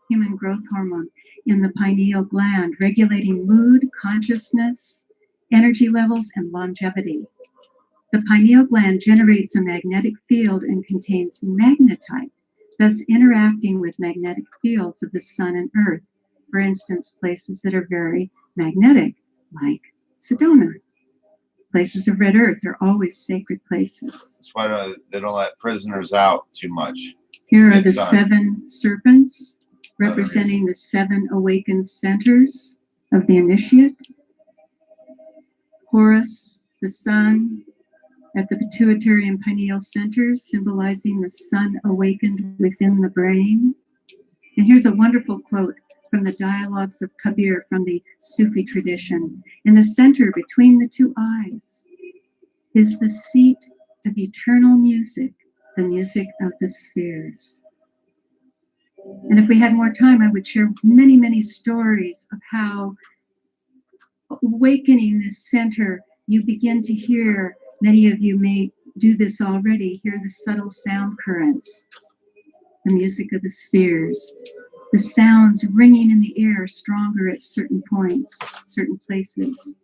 human growth hormone, in the pineal gland, regulating mood, consciousness, energy levels, and longevity. The pineal gland generates a magnetic field and contains magnetite, thus interacting with magnetic fields of the sun and earth. For instance, places that are very magnetic, like Sedona. Places of red earth are always sacred places. That's why they don't let prisoners out too much. Here are the Sun. 7 serpents, representing the 7 awakened centers of the initiate. Horus, the sun, at the pituitary and pineal centers, symbolizing the sun awakened within the brain. And here's a wonderful quote from the Dialogues of Kabir from the Sufi tradition. In the center between the 2 eyes is the seat of eternal music, the music of the spheres. And if we had more time, I would share many, many stories of how awakening this center, you begin to hear, many of you may do this already, hear the subtle sound currents, the music of the spheres, the sounds ringing in the air stronger at certain points, certain places.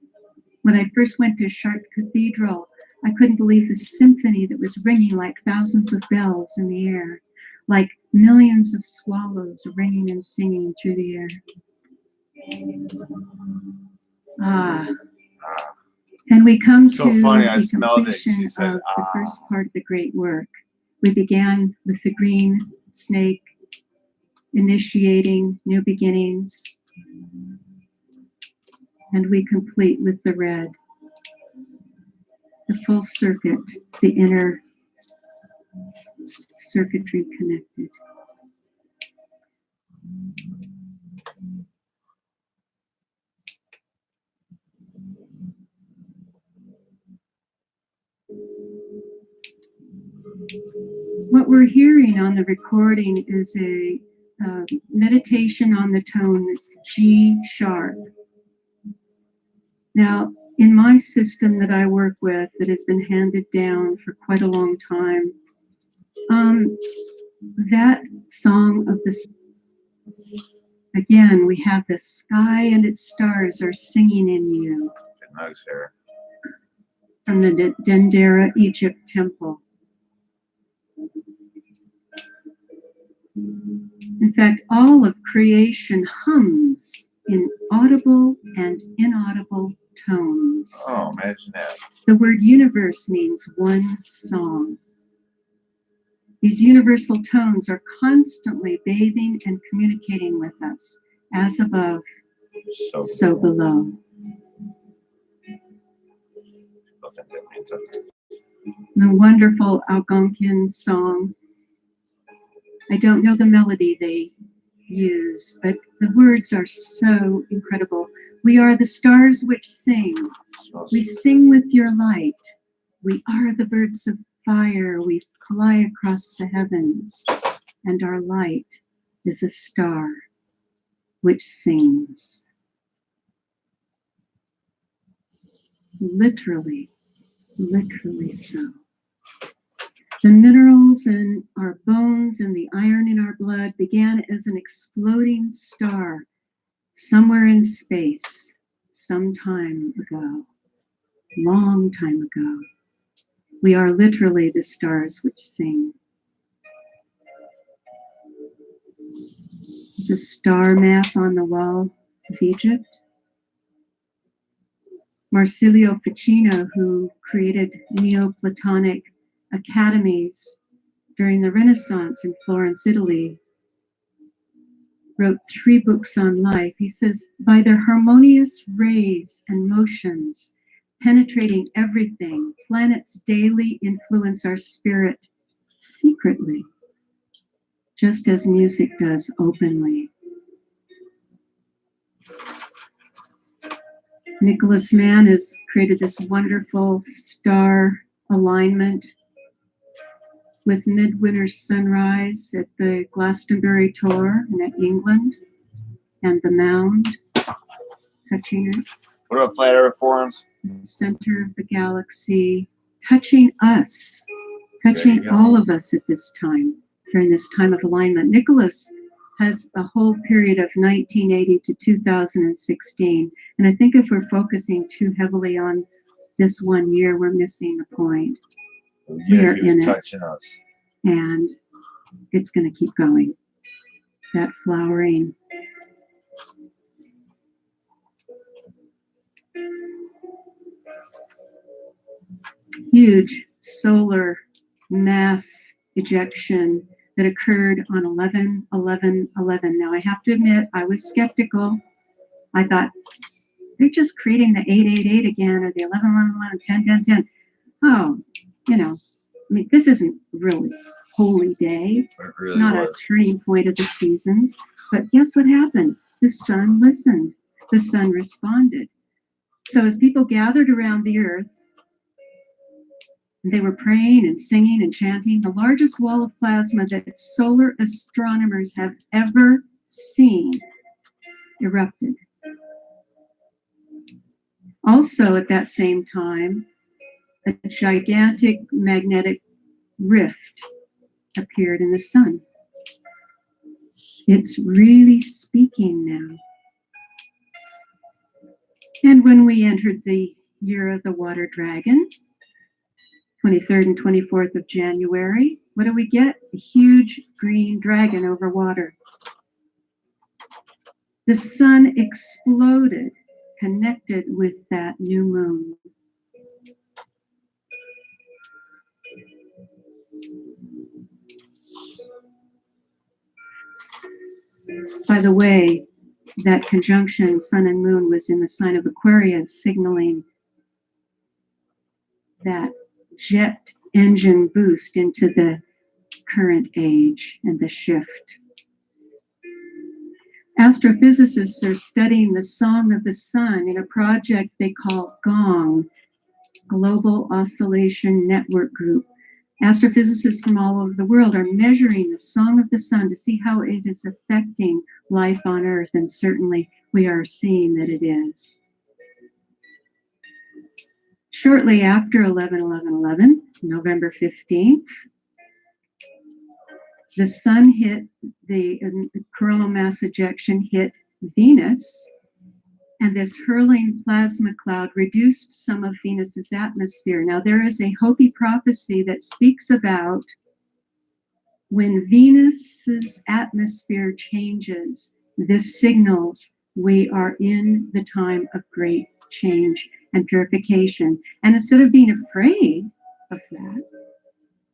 When I first went to Chartres Cathedral, I couldn't believe the symphony that was ringing like thousands of bells in the air, like millions of swallows ringing and singing through the air. Ah. And we come So to funny, I the smelled it. completion She said, of the first part of the great work. We began with the green snake, initiating new beginnings, and we complete with the red, the full circuit, the inner circuitry connected. What we're hearing on the recording is a meditation on the tone G sharp. Now, in my system that I work with, that has been handed down for quite a long time, that song of the, again, we have the sky and its stars are singing in you. Nice hair. From the Dendera Egypt temple. In fact, all of creation hums in audible and inaudible tones. Oh, imagine that. The word universe means one song. These universal tones are constantly bathing and communicating with us, as above, so below. The wonderful Algonquian song. I don't know the melody they use, but the words are so incredible. We are the stars which sing. We sing with your light. We are the birds of fire. We fly across the heavens, and our light is a star which sings. Literally, literally so. The minerals in our bones and the iron in our blood began as an exploding star somewhere in space, some time ago, long time ago. We are literally the stars which sing. There's a star map on the wall of Egypt. Marsilio Ficino, who created Neoplatonic academies during the Renaissance in Florence, Italy, wrote 3 books on life. He says, by their harmonious rays and motions, penetrating everything, planets daily influence our spirit secretly, just as music does openly. Nicholas Mann has created this wonderful star alignment with midwinter sunrise at the Glastonbury Tor in England, and the mound touching it. What about Flat Earth Forums? Center of the galaxy, touching us, touching all of us at this time, during this time of alignment. Nicholas has a whole period of 1980 to 2016, and I think if we're focusing too heavily on this one year, we're missing the point. Yeah, he was touching us. And it's going to keep going. That flowering. Huge solar mass ejection that occurred on 11/11/11. Now, I have to admit, I was skeptical. I thought, they're just creating the 888 again, or the 11/11/11, 10/10/10. Oh, you know, I mean, this isn't really holy day. It's not a turning point of the seasons. But guess what happened? The sun listened. The sun responded. So as people gathered around the earth, They were praying and singing and chanting. The largest wall of plasma that solar astronomers have ever seen erupted. Also, at that same time, a gigantic magnetic rift appeared in the sun. It's really speaking now. And when we entered the year of the water dragon, 23rd and 24th of January, what do we get? A huge green dragon over water. The sun exploded, connected with that new moon. By the way, that conjunction, sun and moon, was in the sign of Aquarius, signaling that jet engine boost into the current age and the shift. Astrophysicists are studying the song of the sun in a project they call GONG, Global Oscillation Network Group. Astrophysicists from all over the world are measuring the song of the sun to see how it is affecting life on Earth, and certainly we are seeing that it is. Shortly after 11/11/11, November 15th, the sun hit, the coronal mass ejection hit Venus, and this hurling plasma cloud reduced some of Venus's atmosphere. Now, there is a Hopi prophecy that speaks about when Venus's atmosphere changes, this signals we are in the time of great change and purification. And instead of being afraid of that,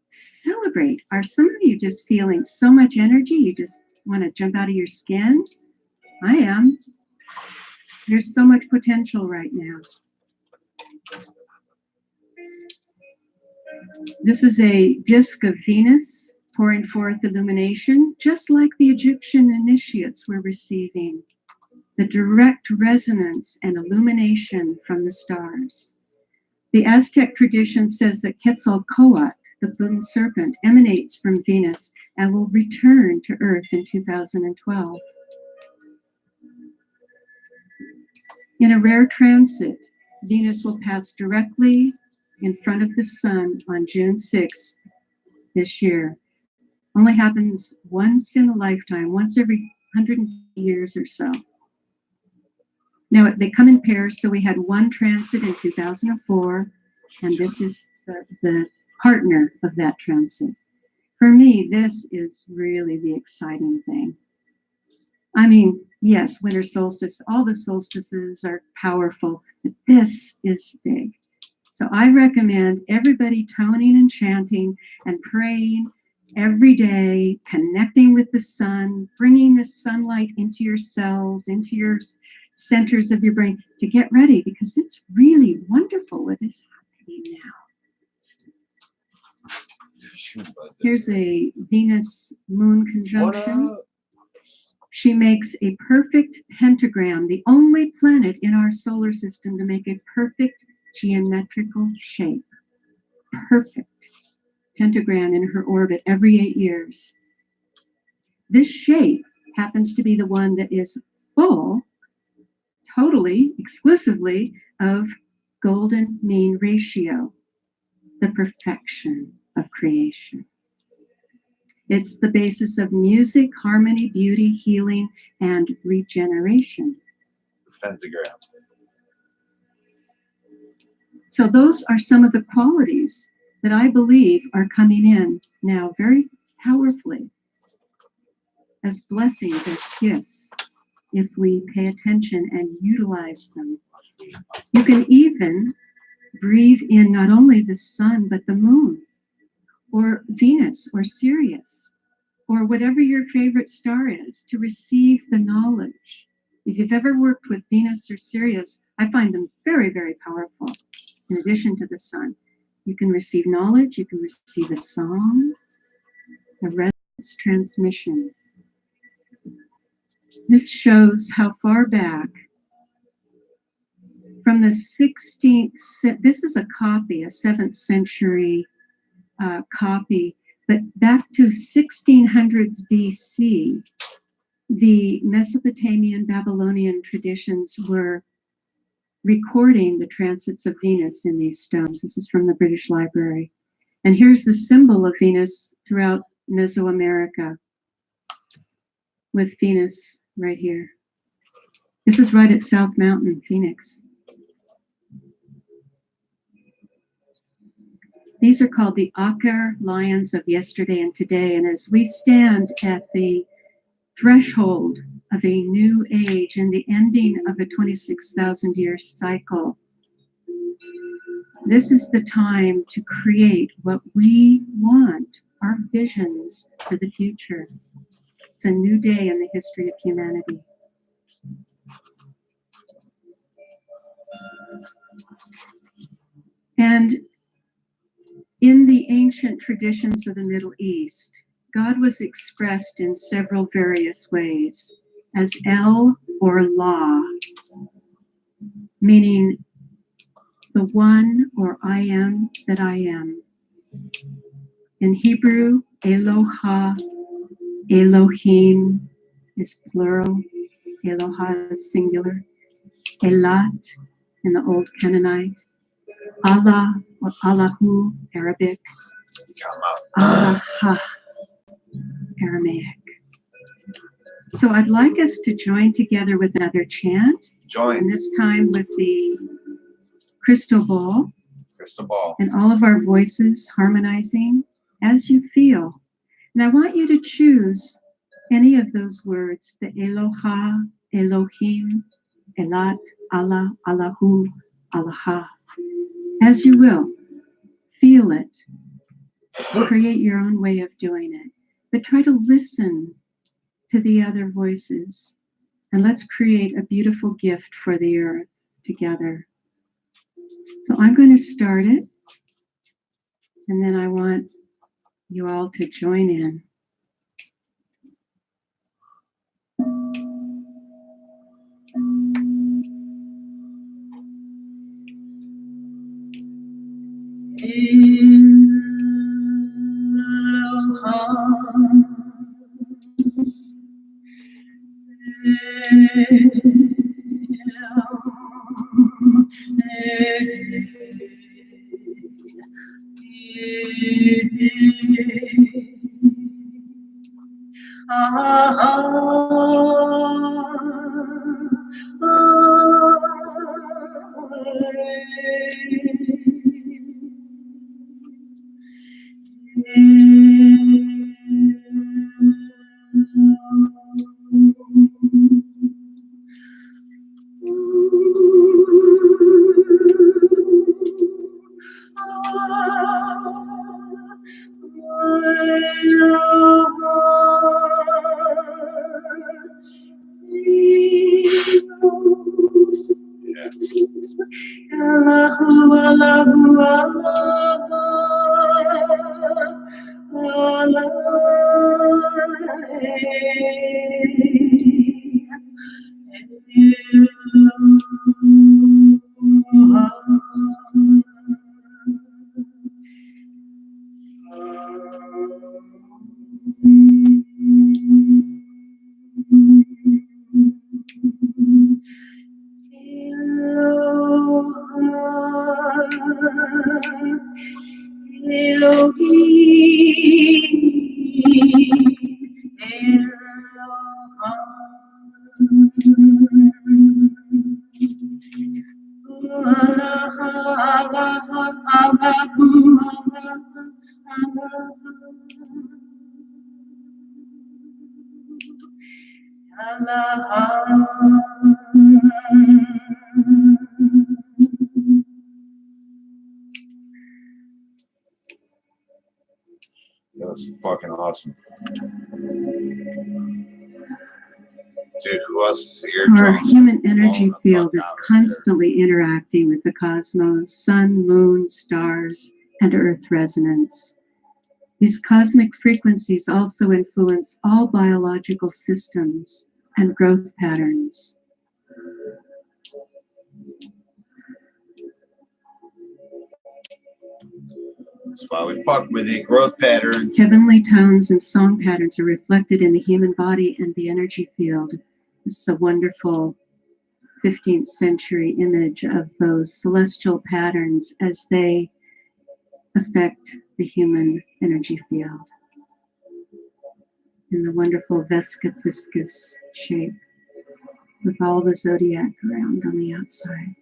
celebrate. Are some of you just feeling so much energy you just want to jump out of your skin? I am. There's so much potential right now. This is a disk of Venus pouring forth illumination, just like the Egyptian initiates were receiving the direct resonance and illumination from the stars. The Aztec tradition says that Quetzalcoatl, the blue serpent, emanates from Venus and will return to Earth in 2012. In a rare transit, Venus will pass directly in front of the sun on June 6th this year. Only happens once in a lifetime, once every 100 years or so. Now, they come in pairs, so we had one transit in 2004, and this is the partner of that transit. For me, this is really the exciting thing. I mean, yes, winter solstice, all the solstices are powerful, but this is big. So I recommend everybody toning and chanting and praying every day, connecting with the sun, bringing the sunlight into your cells, into your centers of your brain to get ready, because it's really wonderful what is happening now. Here's a Venus moon conjunction. She makes a perfect pentagram, the only planet in our solar system to make a perfect geometrical shape. Perfect pentagram in her orbit every 8 years. This shape happens to be the one that is full, totally, exclusively, of golden mean ratio, the perfection of creation. It's the basis of music, harmony, beauty, healing, and regeneration. Pentagram. So those are some of the qualities that I believe are coming in now very powerfully as blessings, as gifts, if we pay attention and utilize them. You can even breathe in not only the sun, but the moon, or Venus, or Sirius, or whatever your favorite star is, to receive the knowledge. If you've ever worked with Venus or Sirius, I find them very, very powerful. In addition to the sun, you can receive knowledge, you can receive a song, a resonance transmission. This shows how far back from the 16th, this is a copy, a 7th century copy, but back to 1600s BC, the Mesopotamian Babylonian traditions were recording the transits of Venus in these stones. This is from the British Library. And here's the symbol of Venus throughout Mesoamerica, with Venus right here. This is right at South Mountain, Phoenix. These are called the Akar lions of yesterday and today. And as we stand at the threshold of a new age and the ending of a 26,000-year cycle, this is the time to create what we want, our visions for the future. It's a new day in the history of humanity. And in the ancient traditions of the Middle East, God was expressed in several various ways as El or La, meaning the one or I am that I am. In Hebrew, Eloha, Elohim is plural, Eloha is singular. Elat in the Old Canaanite, Allah or Allahu, Arabic, Allah, Aramaic. So I'd like us to join together with another chant. Join. And this time with the crystal ball. Crystal ball. And all of our voices harmonizing as you feel. And I want you to choose any of those words, the Eloha, Elohim, Elat, Allah, Allahu, Allaha, as you will. Feel it. Create your own way of doing it. But try to listen to the other voices. And let's create a beautiful gift for the earth together. So I'm going to start it. And then I want you all to join in. That was fucking awesome. Dude, who else is here? Our human energy field is constantly interacting with the cosmos, sun, moon, stars, and earth resonance. These cosmic frequencies also influence all biological systems and growth patterns. That's why we fuck with the growth patterns. Heavenly tones and song patterns are reflected in the human body and the energy field. This is a wonderful 15th century image of those celestial patterns as they affect the human energy field in the wonderful Vesca shape with all the zodiac around on the outside.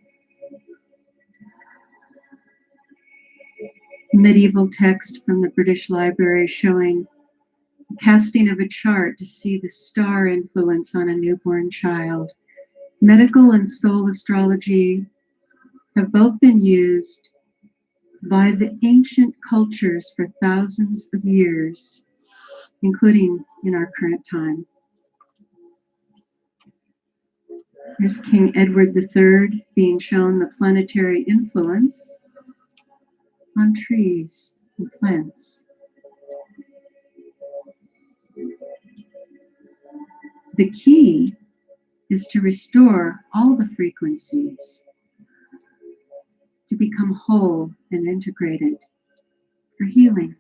Medieval text from the British Library showing casting of a chart to see the star influence on a newborn child. Medical and soul astrology have both been used by the ancient cultures for thousands of years, including in our current time. There's King Edward III being shown the planetary influence on trees and plants. The key is to restore all the frequencies, to become whole and integrated for healing.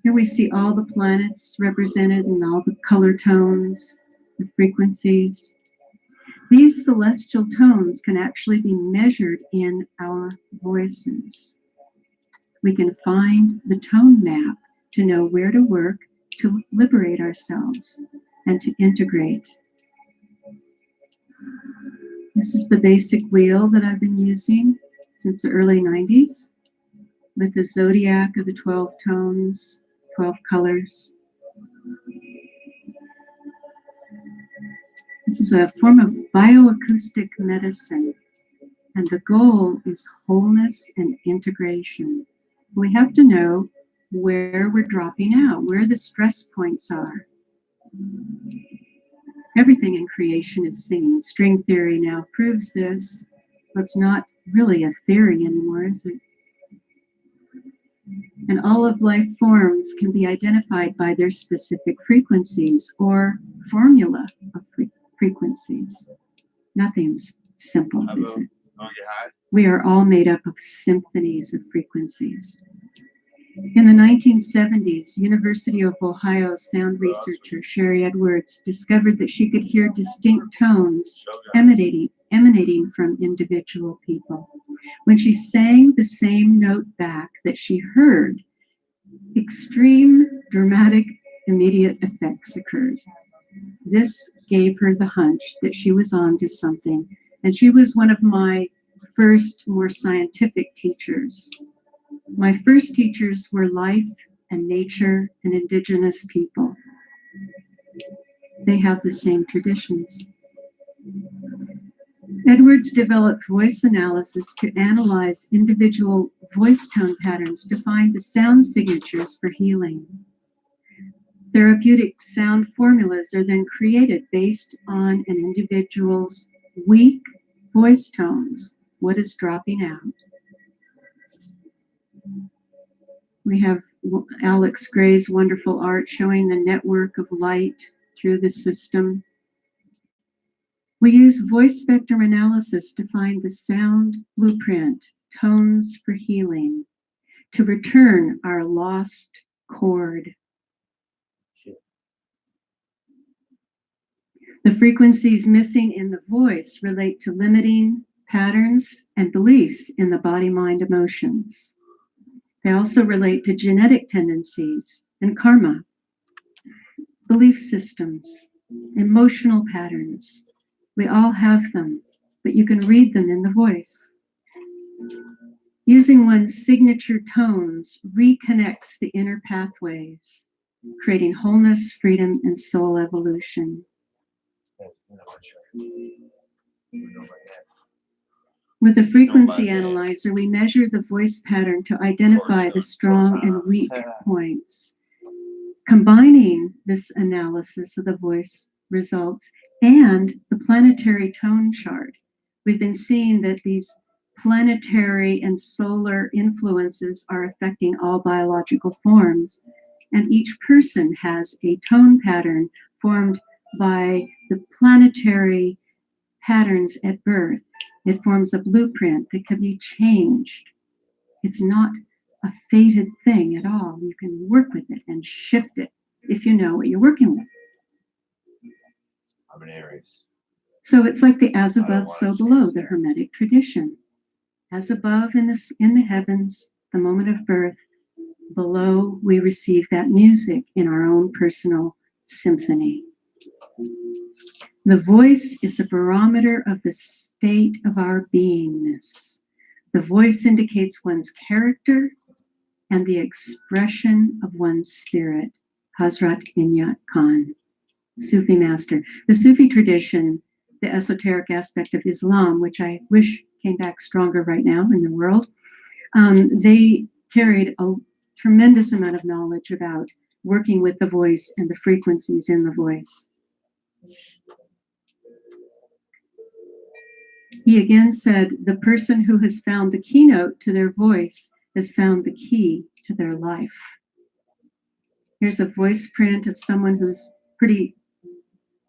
Here we see all the planets represented in all the color tones, the frequencies. These celestial tones can actually be measured in our voices. We can find the tone map to know where to work to liberate ourselves and to integrate. This is the basic wheel that I've been using since the early 90s with the zodiac of the 12 tones, 12 colors. This is a form of bioacoustic medicine, and the goal is wholeness and integration. We have to know where we're dropping out, where the stress points are. Everything in creation is singing. String theory now proves this. But it's not really a theory anymore, is it? And all of life forms can be identified by their specific frequencies or formula of frequencies. Nothing's simple, is it? We are all made up of symphonies of frequencies. In the 1970s, University of Ohio sound researcher Sherry Edwards discovered that she could hear distinct tones emanating from individual people. When she sang the same note back that she heard, extreme, dramatic, immediate effects occurred. This gave her the hunch that she was on to something, and she was one of my first more scientific teachers. My first teachers were life and nature and indigenous people. They have the same traditions. Edwards developed voice analysis to analyze individual voice tone patterns to find the sound signatures for healing. Therapeutic sound formulas are then created based on an individual's weak voice tones, what is dropping out. We have Alex Gray's wonderful art showing the network of light through the system. We use voice spectrum analysis to find the sound blueprint, tones for healing, to return our lost chord. The frequencies missing in the voice relate to limiting patterns and beliefs in the body, mind, emotions. They also relate to genetic tendencies and karma, belief systems, emotional patterns. We all have them, but you can read them in the voice. Using one's signature tones reconnects the inner pathways, creating wholeness, freedom, and soul evolution. With a frequency analyzer, we measure the voice pattern to identify the strong and weak points. Combining this analysis of the voice results and the planetary tone chart, we've been seeing that these planetary and solar influences are affecting all biological forms, and each person has a tone pattern formed by the planetary patterns at birth. It forms a blueprint that can be changed. It's not a fated thing at all. You can work with it and shift it if you know what you're working with. I'm an Aries. So it's like the as I don't above, wanna so change below, the that. Hermetic tradition. As above in the heavens, the moment of birth, below we receive that music in our own personal symphony. The voice is a barometer of the state of our beingness. The voice indicates one's character and the expression of one's spirit. Hazrat Inyat Khan, Sufi master. The Sufi tradition, the esoteric aspect of Islam, which I wish came back stronger right now in the world, they carried a tremendous amount of knowledge about working with the voice and the frequencies in the voice. He again said, the person who has found the keynote to their voice has found the key to their life. Here's a voice print of someone who's pretty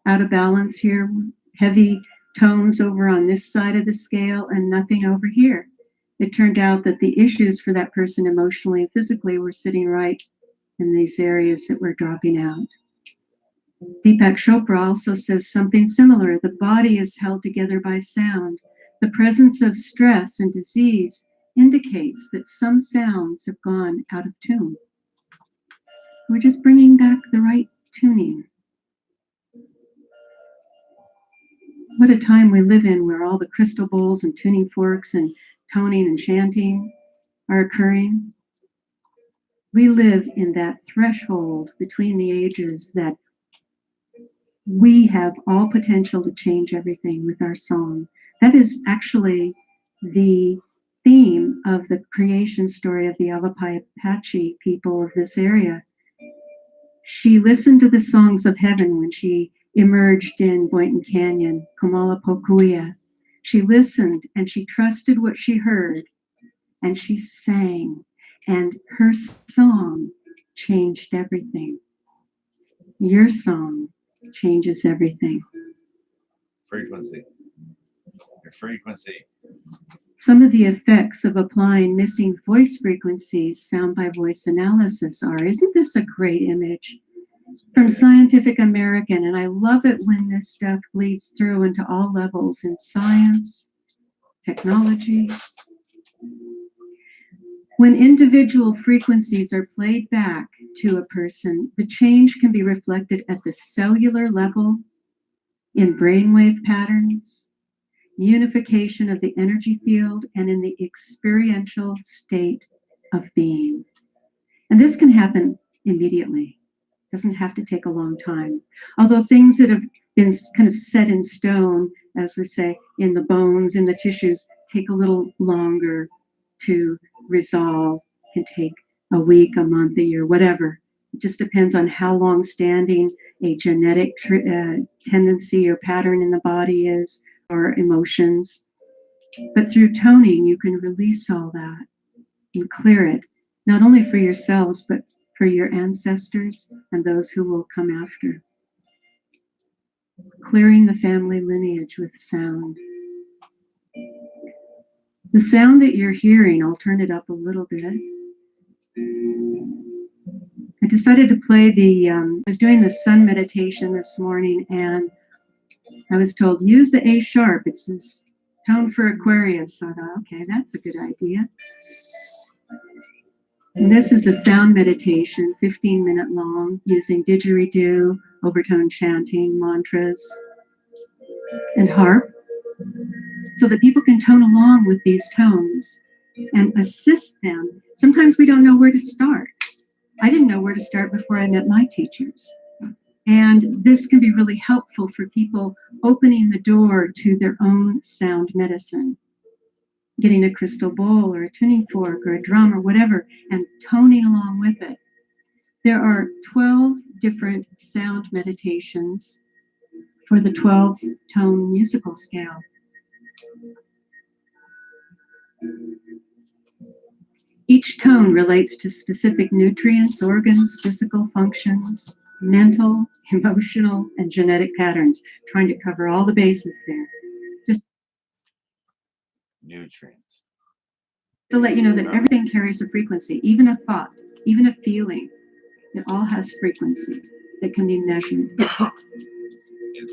out of balance here, heavy tones over on this side of the scale and nothing over here. It turned out that the issues for that person emotionally and physically were sitting right in these areas that were dropping out. Deepak Chopra also says something similar. The body is held together by sound. The presence of stress and disease indicates that some sounds have gone out of tune. We're just bringing back the right tuning. What a time we live in where all the crystal bowls and tuning forks and toning and chanting are occurring. We live in that threshold between the ages that we have all potential to change everything with our song. That is actually the theme of the creation story of the Avapai Apache people of this area. She listened to the songs of heaven when she emerged in Boynton Canyon, Kamala Pokuia. She listened and she trusted what she heard and she sang, and her song changed everything. Your song changes everything. Frequency. Your frequency. Some of the effects of applying missing voice frequencies found by voice analysis are, isn't this a great image? From Scientific American, and I love it when this stuff bleeds through into all levels in science, technology. When individual frequencies are played back to a person, the change can be reflected at the cellular level in brainwave patterns, unification of the energy field, and in the experiential state of being. And this can happen immediately. It doesn't have to take a long time. Although things that have been kind of set in stone, as we say, in the bones, in the tissues, take a little longer to resolve, can take a week, a month, a year, whatever. It just depends on how long standing a genetic tendency or pattern in the body is, or emotions. But through toning, you can release all that and clear it, not only for yourselves, but for your ancestors and those who will come after. Clearing the family lineage with sound. The sound that you're hearing, I'll turn it up a little bit. I decided to play I was doing the sun meditation this morning and I was told, use the A sharp. It's this tone for Aquarius. So I thought, okay, that's a good idea. And this is a sound meditation, 15-minute long, using didgeridoo, overtone chanting, mantras, and harp, so that people can tone along with these tones and assist them. Sometimes we don't know where to start. I didn't know where to start before I met my teachers. And this can be really helpful for people opening the door to their own sound medicine, getting a crystal bowl or a tuning fork or a drum or whatever, and toning along with it. There are 12 different sound meditations for the 12-tone musical scale. Each tone relates to specific nutrients, organs, physical functions, mental, emotional, and genetic patterns, trying to cover all the bases there. Just nutrients. to let you know that everything carries a frequency, even a thought, even a feeling. It all has frequency that can be measured. It's already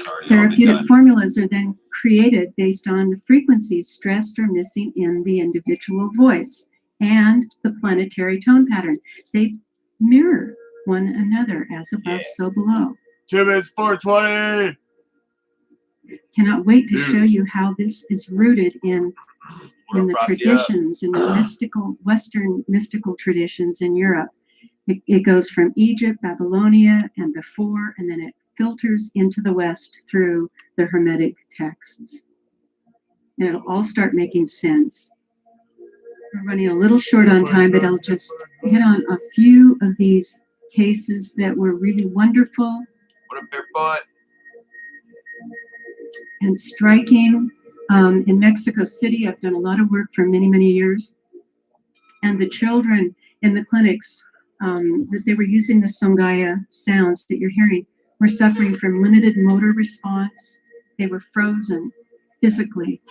all been Therapeutic done. formulas are then created based on the frequencies stressed or missing in the individual voice and the planetary tone pattern. They mirror one another, as above, Yeah. so below. Timmons 420. Cannot wait to Dude. show you how this is rooted in the traditions, in the mystical, Western mystical traditions in Europe. It goes from Egypt, Babylonia, and before, and then it filters into the West through the Hermetic texts. And it'll all start making sense. We're running a little short on time, but I'll just hit on a few of these cases that were really wonderful What up, Barefoot? and striking. In Mexico City, I've done a lot of work for many, many years. And the children in the clinics that they were using the Songaya sounds that you're hearing were suffering from limited motor response. They were frozen physically,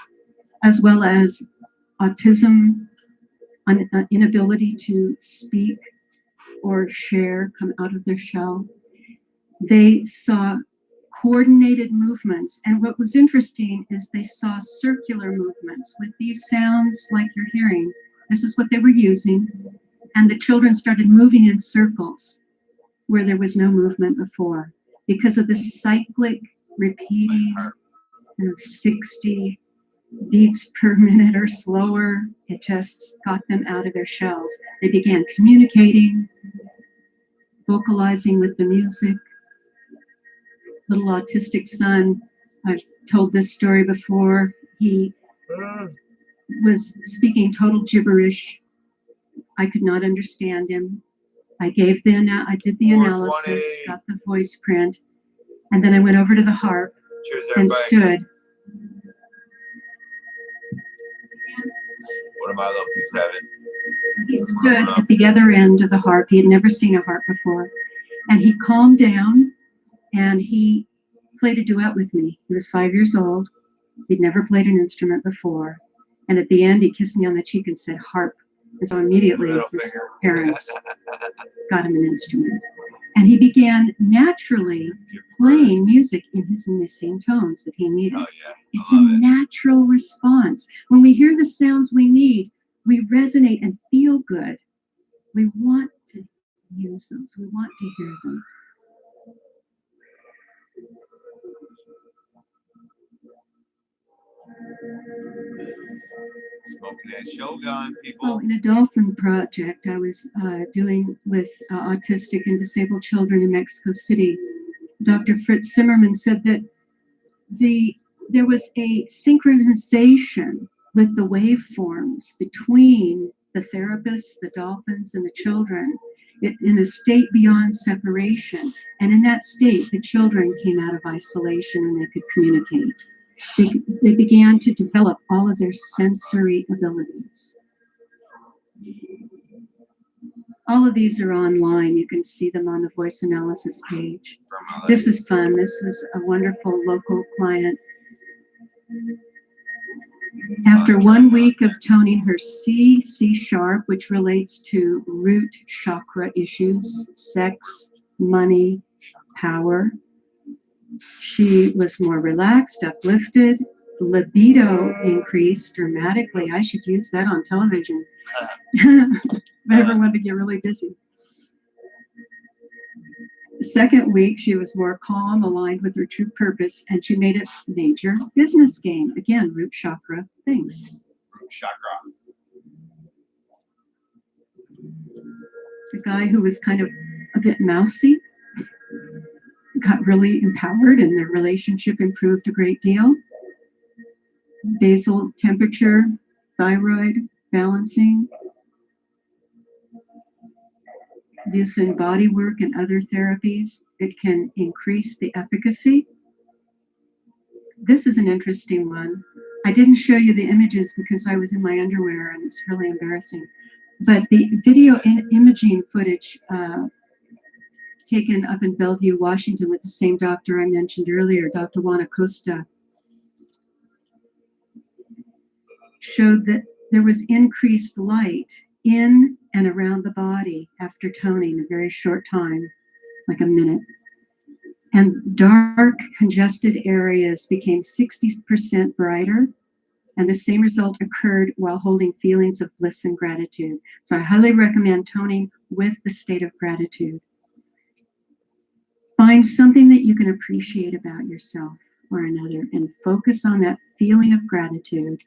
as well as autism, inability to speak or share, come out of their shell. They saw coordinated movements. And what was interesting is they saw circular movements with these sounds like you're hearing. This is what they were using. And the children started moving in circles where there was no movement before because of the cyclic repeating, 60 beats per minute or slower. It just got them out of their shells. They began communicating, vocalizing with the music. Little autistic son, I've told this story before. He was speaking total gibberish. I could not understand him. I did the analysis, got the voice print, and then I went over to the harp and stood. What am I, little piece of heaven? He stood at the other end of the harp. He had never seen a harp before. And he calmed down and he played a duet with me. He was 5 years old. He'd never played an instrument before. And at the end, he kissed me on the cheek and said, "Harp." And so immediately his parents got him an instrument. And he began naturally playing music in his missing tones that he needed. Oh, yeah. It's a natural response. When we hear the sounds we need, we resonate and feel good. We want to use those. We want to hear them. Smoking that Shogun, people. Oh, in a dolphin project I was doing with autistic and disabled children in Mexico City, Dr. Fritz Zimmerman said that there was a synchronization with the waveforms between the therapists, the dolphins, and the children in a state beyond separation. And in that state, the children came out of isolation and they could communicate. They began to develop all of their sensory abilities. All of these are online. You can see them on the voice analysis page. This is fun. This was a wonderful local client. After 1 week of toning her C sharp, which relates to root chakra issues, sex, money, power, she was more relaxed, uplifted, libido increased dramatically. I should use that on television. If I ever wanted to get really busy. The second week, she was more calm, aligned with her true purpose, and she made a major business gain. Again, root chakra things. Root chakra. The guy who was kind of a bit mousy got really empowered and their relationship improved a great deal. Basal temperature, thyroid balancing, this in body work and other therapies, it can increase the efficacy. This is an interesting one. I didn't show you the images because I was in my underwear and it's really embarrassing. But the video imaging footage taken up in Bellevue, Washington with the same doctor I mentioned earlier, Dr. Juan Acosta, showed that there was increased light in and around the body after toning, a very short time, like a minute. And dark, congested areas became 60% brighter. And the same result occurred while holding feelings of bliss and gratitude. So I highly recommend toning with the state of gratitude. Find something that you can appreciate about yourself or another and focus on that feeling of gratitude.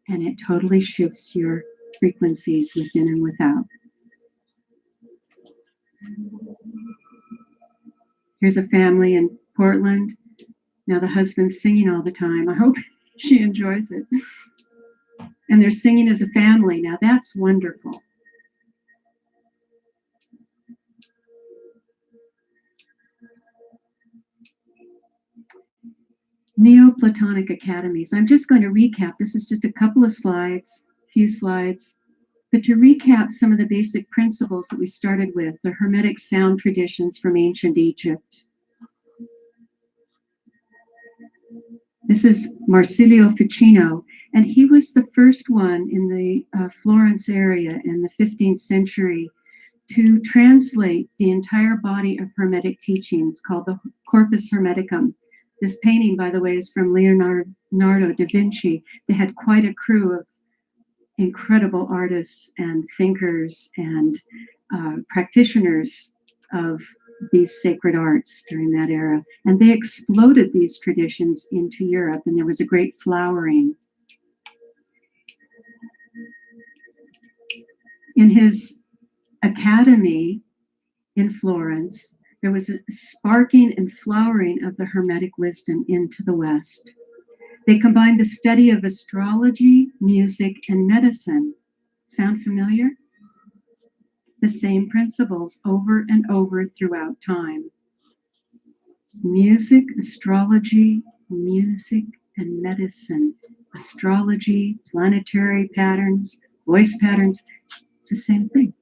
And it totally shifts your frequencies within and without. Here's a family in Portland. Now the husband's singing all the time. I hope she enjoys it. And they're singing as a family. Now that's wonderful. Neoplatonic academies. I'm just going to recap. This is just a couple of slides, few slides. But to recap some of the basic principles that we started with, the Hermetic sound traditions from ancient Egypt. This is Marsilio Ficino, and he was the first one in the Florence area in the 15th century to translate the entire body of Hermetic teachings called the Corpus Hermeticum. This painting, by the way, is from Leonardo da Vinci. They had quite a crew of incredible artists and thinkers and practitioners of these sacred arts during that era. And they exploded these traditions into Europe, and there was a great flowering. In his academy in Florence, there was a sparking and flowering of the Hermetic wisdom into the West. They combined the study of astrology, music, and medicine. Sound familiar? The same principles over and over throughout time. Music, astrology, music, and medicine. Astrology, planetary patterns, voice patterns, it's the same thing.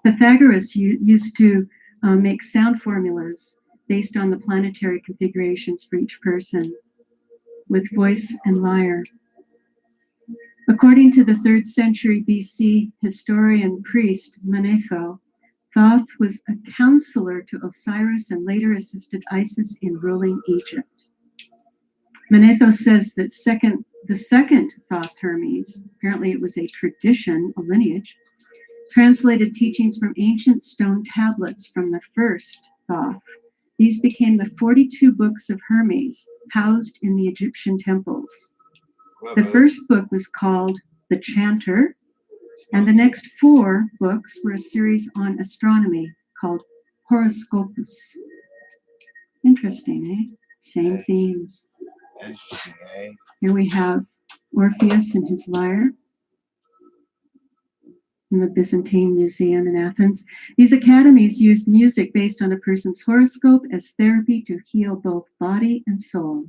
Pythagoras used to make sound formulas based on the planetary configurations for each person with voice and lyre. According to the 3rd century BC historian priest Manetho, Thoth was a counselor to Osiris and later assisted Isis in ruling Egypt. Manetho says that the second Thoth Hermes, apparently it was a tradition, a lineage, translated teachings from ancient stone tablets from the first Thoth. These became the 42 books of Hermes housed in the Egyptian temples. The first book was called The Chanter, and the next 4 books were a series on astronomy called Horoscopus. Interesting, eh? Same themes. Interesting, eh? Here we have Orpheus and his lyre in the Byzantine Museum in Athens. These academies used music based on a person's horoscope as therapy to heal both body and soul.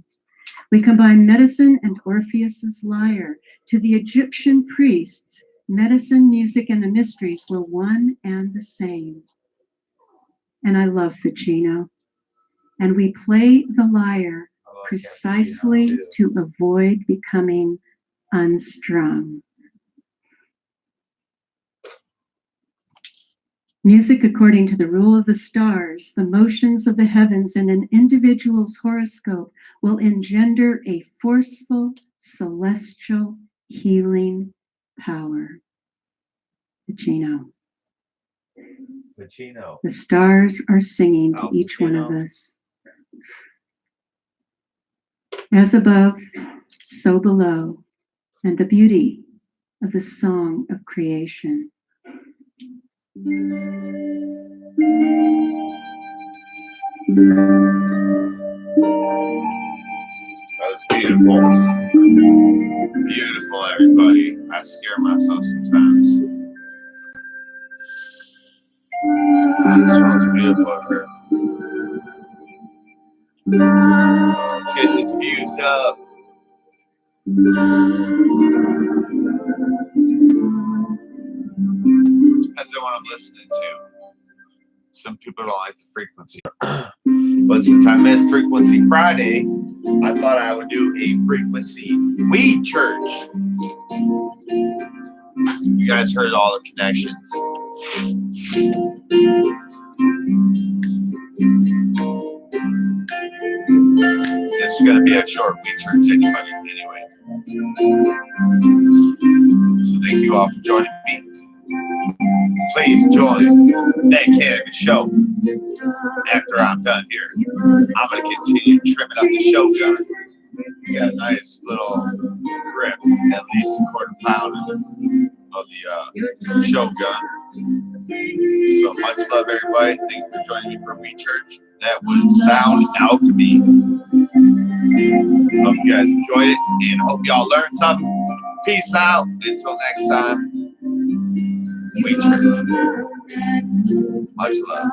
We combine medicine and Orpheus's lyre. To the Egyptian priests, medicine, music, and the mysteries were one and the same. And I love Ficino. And we play the lyre precisely to avoid becoming unstrung. Music, according to the rule of the stars, the motions of the heavens, and an individual's horoscope, will engender a forceful, celestial, healing power. Ficino. The stars are singing to each one of us. As above, so below, and the beauty of the song of creation. That was beautiful. Beautiful, everybody. I scare myself sometimes. That smells beautiful here. Let's get his views up. Depends on what I'm listening to. Some people don't like the frequency. But since I missed Frequency Friday, I thought I would do a frequency weed church. guys heard all the connections. This is going to be a short week church anyway. So thank you all for joining me. Please join that cannabis show after I'm done here. I'm going to continue trimming up the show gun. We got a nice little grip, at least a quarter pound of the show gun. So much love, everybody. Thank you for joining me for We Church. That was Sound Alchemy. Hope you guys enjoyed it and hope y'all learned something. Peace out. Until next time. We Church. Much love.